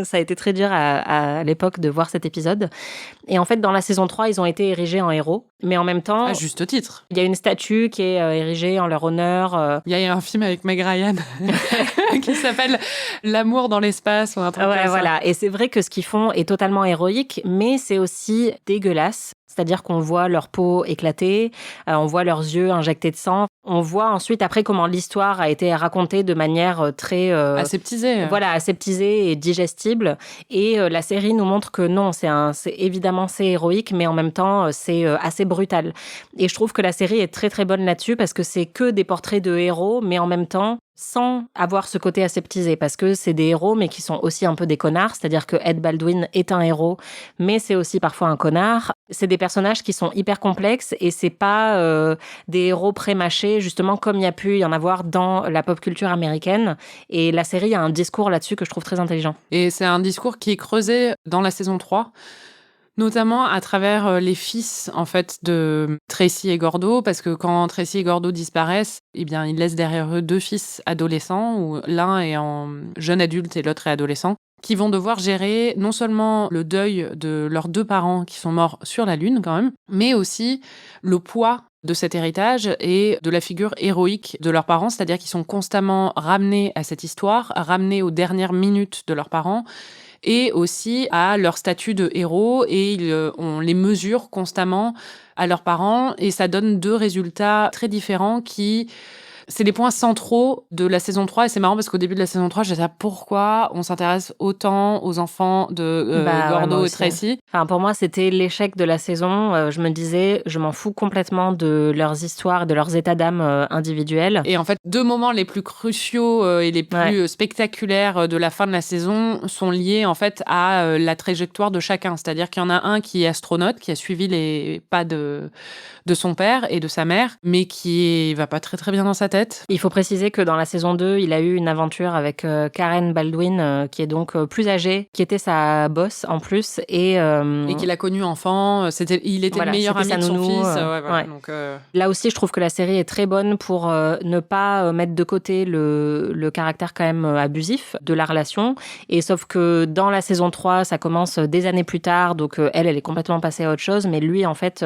Ça a été très dur à l'époque de voir cet épisode. Et en fait, dans la saison 3, ils ont été érigés en héros. Mais en même temps... À juste titre. Il y a une statue qui est érigée en leur honneur. Il y a un film avec Meg Ryan qui s'appelle L'amour dans l'espace ou un truc comme ça. Voilà. Et c'est vrai que ce qu'ils font est totalement héroïque, mais c'est aussi dégueulasse. C'est-à-dire qu'on voit leur peau éclater, on voit leurs yeux injectés de sang. On voit ensuite après comment l'histoire a été racontée de manière très... aseptisée. Voilà, aseptisée et digestible. Et la série nous montre que non, évidemment c'est héroïque, mais en même temps c'est assez brutal. Et je trouve que la série est très très bonne là-dessus parce que c'est que des portraits de héros, mais en même temps sans avoir ce côté aseptisé, parce que c'est des héros, mais qui sont aussi un peu des connards, c'est-à-dire que Ed Baldwin est un héros, mais c'est aussi parfois un connard. C'est des personnages qui sont hyper complexes, et c'est pas des héros pré-mâchés, justement comme il y a pu y en avoir dans la pop culture américaine, et la série a un discours là-dessus que je trouve très intelligent. Et c'est un discours qui est creusé dans la saison 3, notamment à travers les fils en fait de Tracy et Gordo, parce que quand Tracy et Gordo disparaissent, eh bien ils laissent derrière eux 2 fils adolescents, où l'un est en jeune adulte et l'autre est adolescent, qui vont devoir gérer non seulement le deuil de leurs 2 parents qui sont morts sur la Lune quand même, mais aussi le poids de cet héritage et de la figure héroïque de leurs parents, c'est-à-dire qu'ils sont constamment ramenés à cette histoire, ramenés aux dernières minutes de leurs parents, et aussi à leur statut de héros, et on les mesure constamment à leurs parents, et ça donne 2 résultats très différents qui... C'est les points centraux de la saison 3, et c'est marrant parce qu'au début de la saison 3, je sais pas pourquoi on s'intéresse autant aux enfants de Gordo et Tracy. Enfin, pour moi, c'était l'échec de la saison. Je me disais, je m'en fous complètement de leurs histoires et de leurs états d'âme individuels. Et en fait, 2 moments les plus cruciaux et les plus spectaculaires de la fin de la saison sont liés en fait à la trajectoire de chacun. C'est-à-dire qu'il y en a un qui est astronaute, qui a suivi les pas de son père et de sa mère, mais qui va pas très très bien dans sa tête. Il faut préciser que dans la saison 2, il a eu une aventure avec Karen Baldwin, qui est donc plus âgée, qui était sa boss en plus. Et qu'il a connu enfant. Il était le meilleur ami de son fils. Donc, là aussi, je trouve que la série est très bonne pour ne pas mettre de côté le caractère quand même abusif de la relation. Et sauf que dans la saison 3, ça commence des années plus tard, donc elle est complètement passée à autre chose. Mais lui, en fait,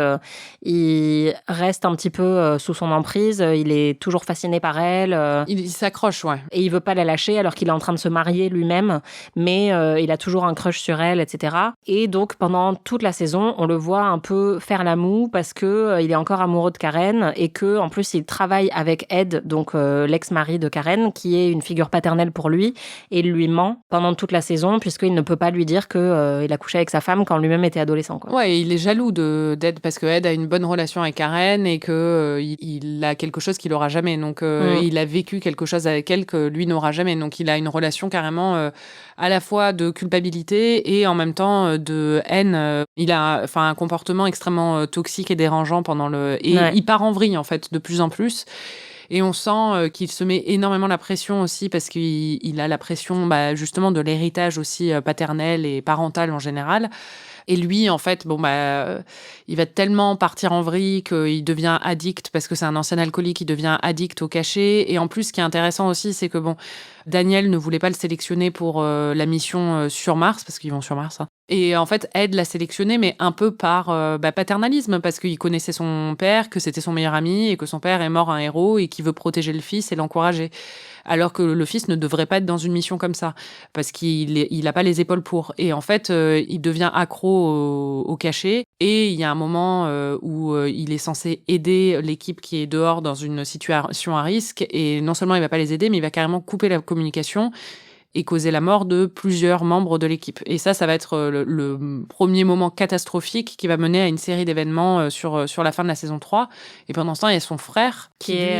il reste un petit peu sous son emprise. Il est toujours fasciné par elle. Il s'accroche, ouais. Et il veut pas la lâcher alors qu'il est en train de se marier lui-même, mais il a toujours un crush sur elle, etc. Et donc, pendant toute la saison, on le voit un peu faire la moue parce que il est encore amoureux de Karen et que, en plus, il travaille avec Ed, donc l'ex-mari de Karen, qui est une figure paternelle pour lui, et il lui ment pendant toute la saison puisqu'il ne peut pas lui dire que il a couché avec sa femme quand lui-même était adolescent, quoi. Ouais, il est jaloux d'Ed parce que Ed a une bonne relation avec Karen et que il a quelque chose qu'il aura jamais. Donc, il a vécu quelque chose avec elle que lui n'aura jamais. Donc, il a une relation carrément à la fois de culpabilité et en même temps de haine. Il a un comportement extrêmement toxique et dérangeant il part en vrille, en fait, de plus en plus. Et on sent qu'il se met énormément la pression aussi parce qu'il a la pression, justement, de l'héritage aussi paternel et parental en général. Et lui, en fait, il va tellement partir en vrille qu'il devient addict, parce que c'est un ancien alcoolique, il devient addict au cachet. Et en plus, ce qui est intéressant aussi, c'est que Daniel ne voulait pas le sélectionner pour la mission sur Mars, parce qu'ils vont sur Mars. Hein. Et en fait, Ed l'a sélectionné, mais un peu par paternalisme, parce qu'il connaissait son père, que c'était son meilleur ami, et que son père est mort un héros, et qu'il veut protéger le fils et l'encourager. Alors que le fils ne devrait pas être dans une mission comme ça, parce qu'il n'a pas les épaules pour. Et en fait, il devient accro au cachet, et il y a un moment où il est censé aider l'équipe qui est dehors dans une situation à risque, et non seulement il va pas les aider, mais il va carrément couper la communication et causer la mort de plusieurs membres de l'équipe. Et ça va être le premier moment catastrophique qui va mener à une série d'événements sur la fin de la saison 3. Et pendant ce temps, il y a son frère qui est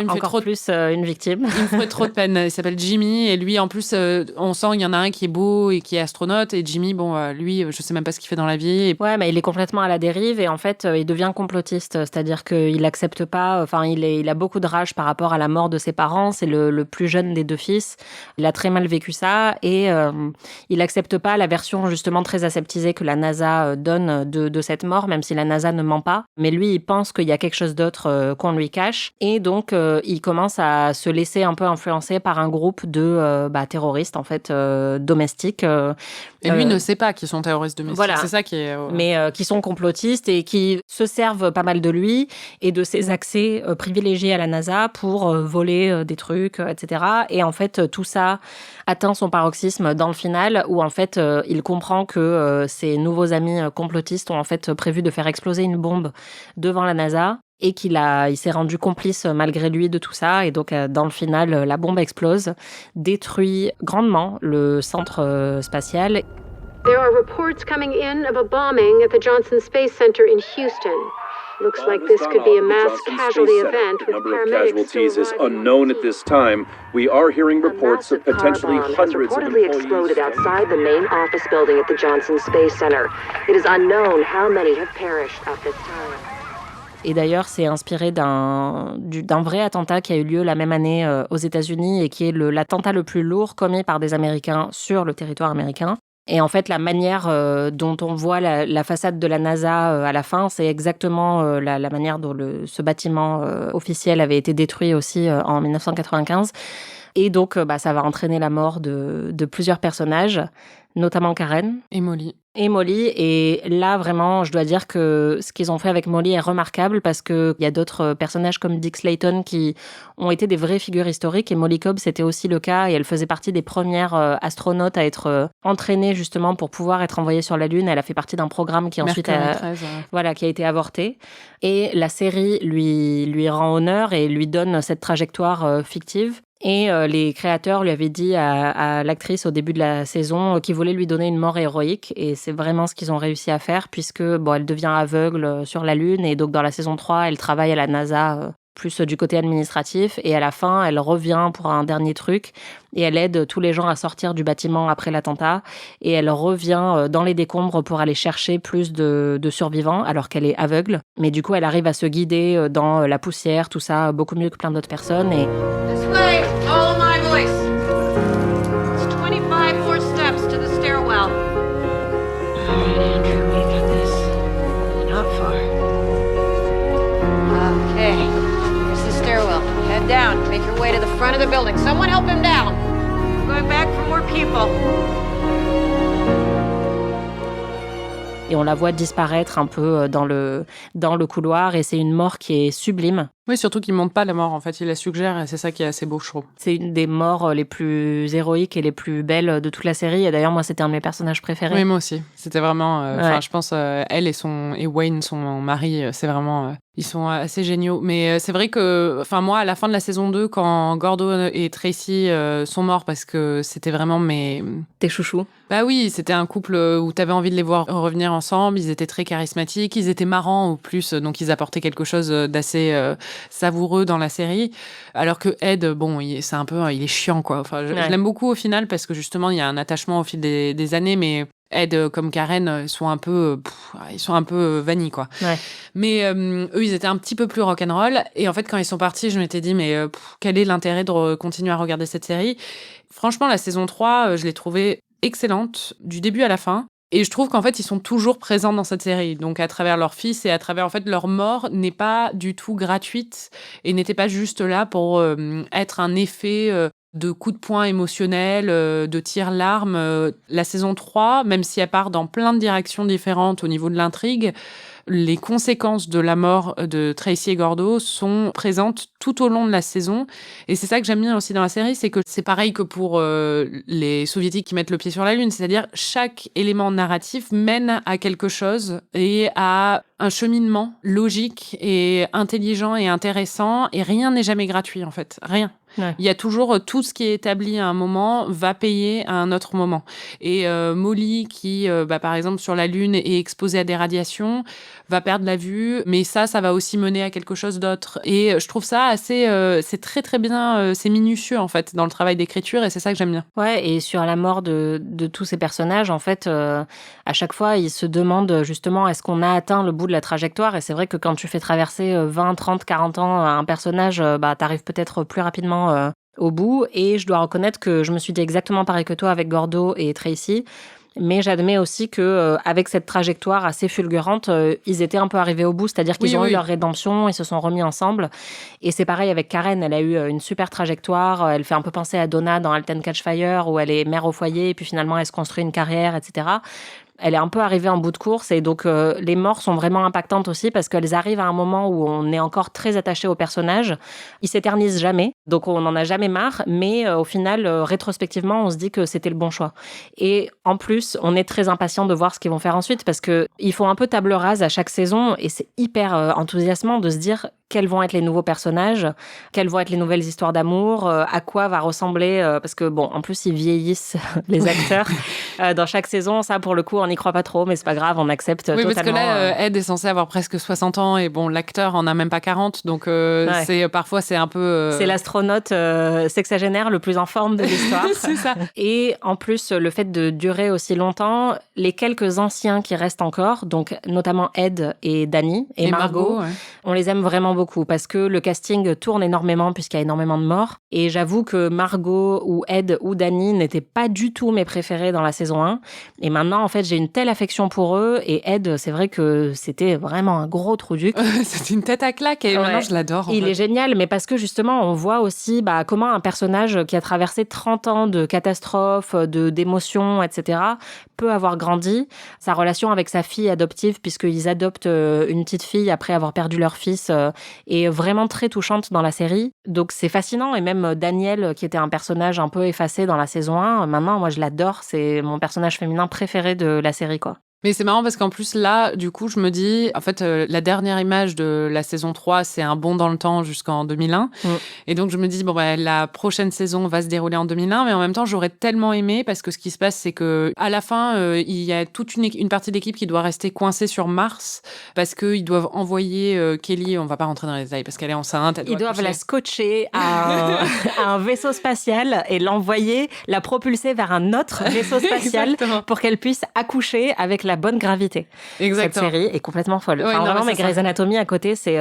encore plus une victime. Il me fait trop de peine. Il s'appelle Jimmy. Et lui, en plus, on sent qu'il y en a un qui est beau et qui est astronaute. Et Jimmy, lui, je sais même pas ce qu'il fait dans la vie. Ouais, mais il est complètement à la dérive. Et en fait, il devient complotiste. C'est-à-dire qu'il accepte pas... il a beaucoup de rage par rapport à la mort de ses parents. C'est le plus jeune des 2 fils. Il a très mal vécu ça, et il accepte pas la version justement très aseptisée que la NASA donne de cette mort, même si la NASA ne ment pas. Mais lui, il pense qu'il y a quelque chose d'autre qu'on lui cache, et donc il commence à se laisser un peu influencer par un groupe de terroristes en fait domestiques. Et lui ne sait pas qu'ils sont terroristes domestiques. Voilà. C'est ça qui est. Mais qui sont complotistes et qui se servent pas mal de lui et de ses accès privilégiés à la NASA pour voler des trucs, etc. Et en fait, tout ça atteint son paroxysme dans le final, où en fait, il comprend que ses nouveaux amis complotistes ont en fait prévu de faire exploser une bombe devant la NASA et il s'est rendu complice malgré lui de tout ça. Et donc, dans le final, la bombe explose, détruit grandement le centre spatial. There are reports coming in of a bombing at the Johnson Space Center in Houston. Looks like this could be a mass casualty event with paramedics casualties is unknown at this time. We are hearing reports of potentially hundreds of employees. Exploded outside the main office building at the Johnson Space Center. It is unknown how many have perished at this time. Et d'ailleurs, c'est inspiré d'un vrai attentat qui a eu lieu la même année aux États-Unis et qui est l'attentat le plus lourd commis par des Américains sur le territoire américain. Et en fait, la manière dont on voit la façade de la NASA à la fin, c'est exactement la manière dont ce bâtiment officiel avait été détruit aussi en 1995. Et donc, ça va entraîner la mort de plusieurs personnages, notamment Karen. Et Molly. Et là, vraiment, je dois dire que ce qu'ils ont fait avec Molly est remarquable parce qu'il y a d'autres personnages comme Dick Slayton qui ont été des vraies figures historiques. Et Molly Cobb, c'était aussi le cas. Et elle faisait partie des premières astronautes à être entraînée justement pour pouvoir être envoyée sur la Lune. Elle a fait partie d'un programme qui ensuite qui a été avorté. Et la série lui rend honneur et lui donne cette trajectoire fictive. Et les créateurs lui avaient dit à l'actrice au début de la saison qu'ils voulaient lui donner une mort héroïque. Et c'est vraiment ce qu'ils ont réussi à faire puisque elle devient aveugle sur la Lune. Et donc dans la saison 3, elle travaille à la NASA plus du côté administratif. Et à la fin, elle revient pour un dernier truc. Et elle aide tous les gens à sortir du bâtiment après l'attentat. Et elle revient dans les décombres pour aller chercher plus de survivants alors qu'elle est aveugle. Mais du coup, elle arrive à se guider dans la poussière, tout ça, beaucoup mieux que plein d'autres personnes. Et... This way, follow my voice. It's 25 more steps to the stairwell. All right, Andrew, we got this. Not far. Okay, here's the stairwell. Head down, make your way to the front of the building. Someone help him down. We're going back for more people. Et on la voit disparaître un peu dans le couloir et c'est une mort qui est sublime. Oui, surtout qu'il ne montre pas la mort, en fait, il la suggère et c'est ça qui est assez beau, je trouve. C'est une des morts les plus héroïques et les plus belles de toute la série. Et d'ailleurs, moi, c'était un de mes personnages préférés. Oui, moi aussi. C'était vraiment... je pense, elle et Wayne, son mari, c'est vraiment... ils sont assez géniaux. Mais c'est vrai que, moi, à la fin de la saison 2, quand Gordo et Tracy sont morts, parce que c'était vraiment tes chouchous. Bah oui, c'était un couple où t'avais envie de les voir revenir ensemble. Ils étaient très charismatiques, ils étaient marrants au plus, donc ils apportaient quelque chose d'assez savoureux dans la série. Alors que Ed, c'est un peu, il est chiant, quoi. Je l'aime beaucoup au final parce que justement, il y a un attachement au fil des années, mais Ed comme Karen, ils sont un peu vanille, quoi. Ouais. Mais eux, ils étaient un petit peu plus rock'n'roll. Et en fait, quand ils sont partis, je m'étais dit, mais quel est l'intérêt de continuer à regarder cette série ? Franchement, la saison 3, je l'ai trouvée excellente du début à la fin. Et je trouve qu'en fait, ils sont toujours présents dans cette série. Donc, à travers leur fils et à travers, en fait, leur mort n'est pas du tout gratuite et n'était pas juste là pour être un effet de coup de poing émotionnel, de tire-larme. La saison 3, même si elle part dans plein de directions différentes au niveau de l'intrigue, les conséquences de la mort de Tracy et Gordo sont présentes tout au long de la saison. Et c'est ça que j'aime bien aussi dans la série, c'est que c'est pareil que pour les soviétiques qui mettent le pied sur la Lune. C'est-à-dire, chaque élément narratif mène à quelque chose et à un cheminement logique et intelligent et intéressant. Et rien n'est jamais gratuit, en fait. Rien. Ouais. Il y a toujours tout ce qui est établi à un moment va payer à un autre moment. Et Molly qui, par exemple, sur la Lune est exposée à des radiations, va perdre la vue, mais ça va aussi mener à quelque chose d'autre. Et je trouve ça assez... c'est très très bien, c'est minutieux en fait dans le travail d'écriture et c'est ça que j'aime bien. Ouais, et sur la mort de tous ces personnages, en fait, à chaque fois, ils se demandent justement est-ce qu'on a atteint le bout de la trajectoire. Et c'est vrai que quand tu fais traverser 20, 30, 40 ans à un personnage, t'arrives peut-être plus rapidement au bout. Et je dois reconnaître que je me suis dit exactement pareil que toi avec Gordo et Tracy. Mais j'admets aussi que avec cette trajectoire assez fulgurante, ils étaient un peu arrivés au bout, c'est-à-dire qu'ils ont eu leur rédemption, ils se sont remis ensemble. Et c'est pareil avec Karen, elle a eu une super trajectoire, elle fait un peu penser à Donna dans Halt and Catch Fire, où elle est mère au foyer, et puis finalement elle se construit une carrière, etc. Elle est un peu arrivée en bout de course et donc les morts sont vraiment impactantes aussi parce qu'elles arrivent à un moment où on est encore très attaché au personnage. Ils s'éternisent jamais. Donc on n'en a jamais marre, mais au final, rétrospectivement, on se dit que c'était le bon choix. Et en plus, on est très impatient de voir ce qu'ils vont faire ensuite, parce qu'ils font un peu table rase à chaque saison, et c'est hyper enthousiasmant de se dire quels vont être les nouveaux personnages, quelles vont être les nouvelles histoires d'amour, à quoi va ressembler, parce que bon, en plus ils vieillissent les acteurs dans chaque saison. Ça, pour le coup, on n'y croit pas trop, mais c'est pas grave, on accepte totalement. Oui, parce que là, Ed est censé avoir presque 60 ans, et bon, l'acteur en a même pas 40, donc parfois c'est un peu... C'est l'astronaute sexagénaire le plus en forme de l'histoire. C'est ça. Et en plus, le fait de durer aussi longtemps, les quelques anciens qui restent encore, donc notamment Ed et Danny et Margot, on les aime vraiment beaucoup parce que le casting tourne énormément puisqu'il y a énormément de morts. Et j'avoue que Margot ou Ed ou Danny n'étaient pas du tout mes préférés dans la saison 1. Et maintenant, en fait, j'ai une telle affection pour eux. Et Ed, c'est vrai que c'était vraiment un gros trou-duc. C'était une tête à claque et maintenant je l'adore. Il est génial, mais parce que justement, on voit aussi comment un personnage qui a traversé 30 ans de catastrophes, d'émotions, etc., peut avoir grandi. Sa relation avec sa fille adoptive, puisqu'ils adoptent une petite fille après avoir perdu leur fils, est vraiment très touchante dans la série. Donc c'est fascinant. Et même Daniel, qui était un personnage un peu effacé dans la saison 1, maintenant, moi, je l'adore. C'est mon personnage féminin préféré de la série, quoi. Mais c'est marrant parce qu'en plus, là, du coup, je me dis, en fait, la dernière image de la saison 3, c'est un bond dans le temps jusqu'en 2001. Et donc, je me dis, la prochaine saison va se dérouler en 2001, mais en même temps, j'aurais tellement aimé parce que ce qui se passe, c'est que à la fin, il y a toute une partie de l'équipe qui doit rester coincée sur Mars parce qu'ils doivent envoyer Kelly, on va pas rentrer dans les détails parce qu'elle est enceinte. Ils doivent la scotcher à un vaisseau spatial et l'envoyer, la propulser vers un autre vaisseau spatial pour qu'elle puisse accoucher avec la bonne gravité. Exactement. Cette série est complètement folle. Ouais, vraiment, mais Grey's Anatomy à côté, c'est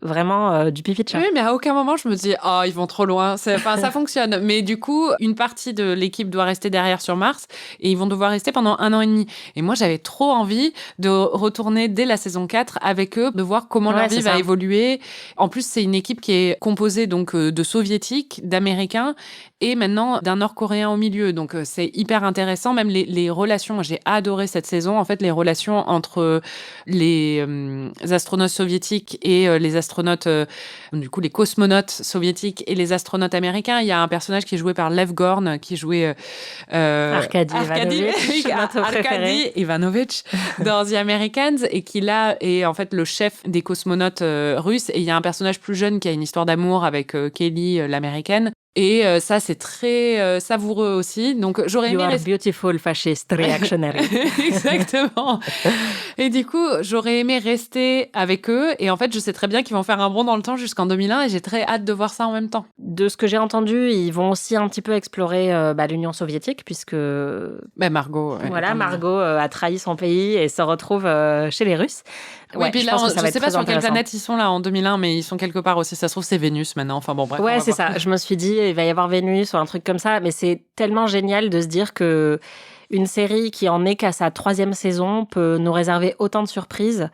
vraiment du pipi de chat. Oui, mais à aucun moment je me dis ils vont trop loin. Ça fonctionne. Mais du coup, une partie de l'équipe doit rester derrière sur Mars et ils vont devoir rester pendant 1 an et demi. Et moi, j'avais trop envie de retourner dès la saison 4 avec eux, de voir comment leur vie va évoluer. En plus, c'est une équipe qui est composée donc de soviétiques, d'américains et maintenant d'un nord-coréen au milieu. Donc c'est hyper intéressant. Même les relations, j'ai adoré cette saison. En fait, les relations entre les astronautes soviétiques et les astronautes, du coup, les cosmonautes soviétiques et les astronautes américains. Il y a un personnage qui est joué par Lev Gorn, qui jouait Arkady Ivanovich dans The Americans et qui là est en fait le chef des cosmonautes russes. Et il y a un personnage plus jeune qui a une histoire d'amour avec Kelly, l'américaine. Et ça, c'est très savoureux aussi. Donc, j'aurais aimé... You are beautiful, fascist, reactionary. Exactement. Et du coup, j'aurais aimé rester avec eux. Et en fait, je sais très bien qu'ils vont faire un bond dans le temps jusqu'en 2001 et j'ai très hâte de voir ça en même temps. De ce que j'ai entendu, ils vont aussi un petit peu explorer l'Union soviétique puisque... Margot... Margot a trahi son pays et se retrouve chez les Russes. Oui, puis là, je sais pas sur quelle planète ils sont là en 2001, mais ils sont quelque part aussi. Ça se trouve, c'est Vénus maintenant. Enfin bon, bref. Ouais, c'est ça. Je me suis dit, il va y avoir Vénus ou un truc comme ça. Mais c'est tellement génial de se dire que une série qui en est qu'à sa 3e saison peut nous réserver autant de surprises.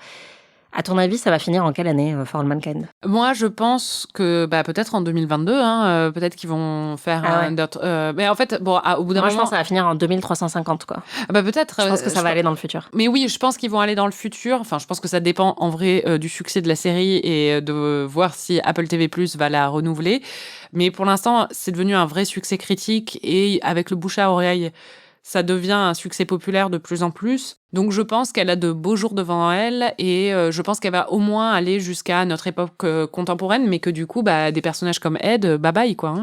À ton avis, ça va finir en quelle année, For All Mankind ? Moi, je pense que peut-être en 2022. Peut-être qu'ils vont faire mais en fait, au bout d'un moment... je pense que ça va finir en 2350, quoi. Peut-être. Je pense que ça va aller dans le futur. Mais oui, je pense qu'ils vont aller dans le futur. Enfin, je pense que ça dépend en vrai du succès de la série et de voir si Apple TV+ va la renouveler. Mais pour l'instant, c'est devenu un vrai succès critique et avec le bouche à oreille, ça devient un succès populaire de plus en plus. Donc je pense qu'elle a de beaux jours devant elle et je pense qu'elle va au moins aller jusqu'à notre époque contemporaine, mais que du coup, des personnages comme Ed, bye bye, quoi.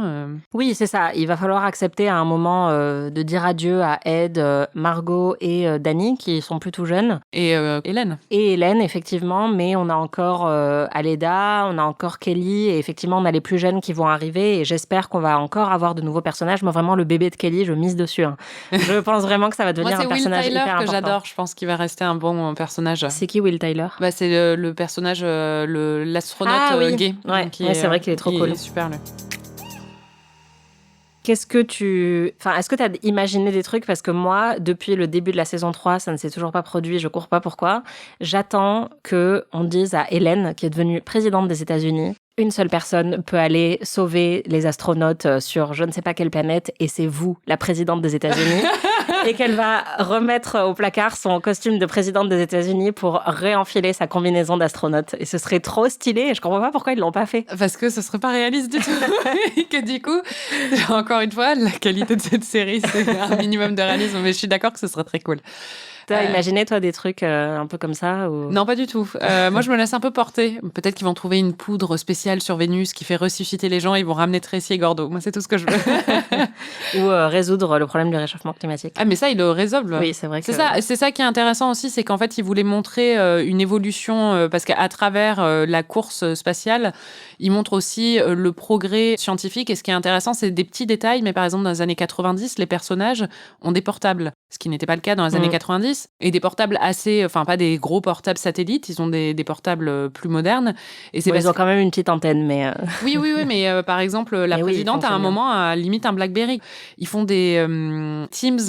Oui, c'est ça. Il va falloir accepter à un moment de dire adieu à Ed, Margot et Danny, qui sont plus tout jeunes. Et Hélène. Et Hélène, effectivement, mais on a encore Aleda, on a encore Kelly, et effectivement, on a les plus jeunes qui vont arriver, et j'espère qu'on va encore avoir de nouveaux personnages. Moi, vraiment, le bébé de Kelly, je mise dessus. Je pense vraiment que ça va devenir un personnage hyper important. Moi, c'est Will Tyler que j'adore. Je pense qu'il va rester un bon personnage. C'est qui Will Tyler ? C'est le personnage, l'astronaute gay. Ouais, c'est vrai qu'il est trop cool. Il est super, lui. Est-ce que tu as imaginé des trucs ? Parce que moi, depuis le début de la saison 3, ça ne s'est toujours pas produit, je cours pas pourquoi. J'attends qu'on dise à Hélène, qui est devenue présidente des États-Unis, une seule personne peut aller sauver les astronautes sur je ne sais pas quelle planète, et c'est vous, la présidente des États-Unis. et qu'elle va remettre au placard son costume de présidente des États-Unis pour réenfiler sa combinaison d'astronaute. Et ce serait trop stylé. Et je comprends pas pourquoi ils l'ont pas fait. Parce que ce serait pas réaliste du tout. Et que du coup, encore une fois, la qualité de cette série, c'est un minimum de réalisme. Mais je suis d'accord que ce serait très cool. T'as imaginé, toi, des trucs un peu comme ça ou... Non, pas du tout. Moi, je me laisse un peu porter. Peut-être qu'ils vont trouver une poudre spéciale sur Vénus qui fait ressusciter les gens et ils vont ramener Tracy et Gordo. Moi, c'est tout ce que je veux. Ou résoudre le problème du réchauffement climatique. Ah, mais ça, ils le résolvent. Oui, c'est vrai que... C'est ça qui est intéressant aussi, c'est qu'en fait, ils voulaient montrer une évolution, parce qu'à travers la course spatiale, ils montrent aussi le progrès scientifique. Et ce qui est intéressant, c'est des petits détails. Mais par exemple, dans les années 90, les personnages ont des portables, ce qui n'était pas le cas dans les années 90. Et des portables assez... Enfin, pas des gros portables satellites, ils ont des portables plus modernes. Et c'est ils ont quand même une petite antenne, mais... Oui, mais par exemple, la présidente, à un moment, a limite un BlackBerry. Ils font des Teams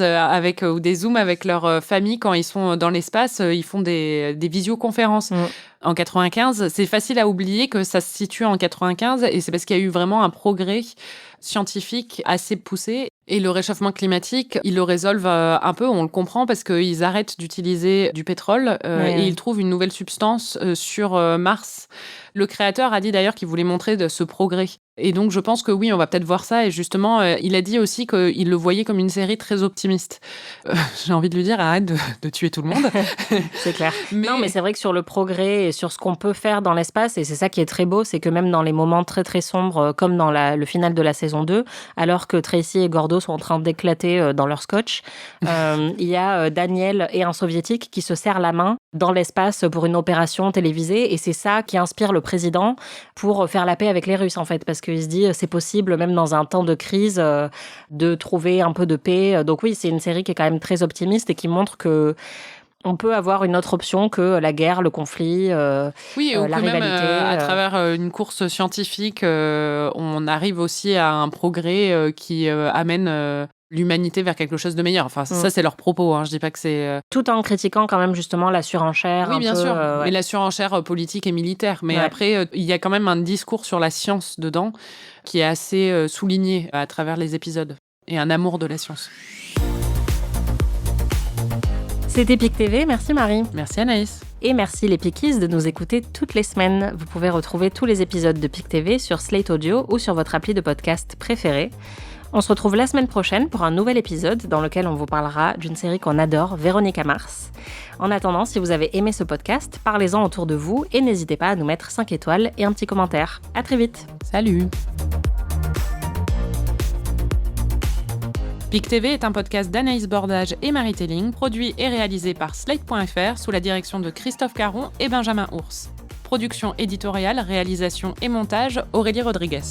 ou des Zooms avec leur famille quand ils sont dans l'espace. Ils font des visioconférences. En 95, c'est facile à oublier que ça se situe en 95 et c'est parce qu'il y a eu vraiment un progrès scientifique assez poussé. Et le réchauffement climatique, ils le résolvent un peu, on le comprend, parce qu'ils arrêtent d'utiliser du pétrole et ils trouvent une nouvelle substance sur Mars. Le créateur a dit d'ailleurs qu'il voulait montrer ce progrès. Et donc, je pense que oui, on va peut-être voir ça. Et justement, il a dit aussi qu'il le voyait comme une série très optimiste. J'ai envie de lui dire, arrête de tuer tout le monde. C'est clair. Non, mais c'est vrai que sur le progrès et sur ce qu'on peut faire dans l'espace, et c'est ça qui est très beau, c'est que même dans les moments très très sombres, comme dans le final de la saison 2, alors que Tracy et Gordo sont en train d'éclater dans leur scotch, il y a Daniel et un soviétique qui se serrent la main dans l'espace pour une opération télévisée. Et c'est ça qui inspire le président pour faire la paix avec les Russes, en fait, parce qu'il se dit c'est possible, même dans un temps de crise, de trouver un peu de paix. Donc oui, c'est une série qui est quand même très optimiste et qui montre que on peut avoir une autre option que la guerre, le conflit, la rivalité. À travers une course scientifique, on arrive aussi à un progrès qui amène l'humanité vers quelque chose de meilleur. Enfin, ça, c'est leur propos. Hein. Je dis pas que c'est... Tout en critiquant quand même justement la surenchère. Oui, bien sûr. Et la surenchère politique et militaire. Mais après, il y a quand même un discours sur la science dedans qui est assez souligné à travers les épisodes. Et un amour de la science. C'était PIC TV. Merci Marie. Merci Anaïs. Et merci les Pikies de nous écouter toutes les semaines. Vous pouvez retrouver tous les épisodes de PIC TV sur Slate Audio ou sur votre appli de podcast préférée. On se retrouve la semaine prochaine pour un nouvel épisode dans lequel on vous parlera d'une série qu'on adore, Véronica Mars. En attendant, si vous avez aimé ce podcast, parlez-en autour de vous et n'hésitez pas à nous mettre 5 étoiles et un petit commentaire. À très vite. Salut. PIC TV est un podcast d'Anaïs Bordage et Marie Telling, produit et réalisé par Slate.fr sous la direction de Christophe Caron et Benjamin Ours. Production éditoriale, réalisation et montage, Aurélie Rodriguez.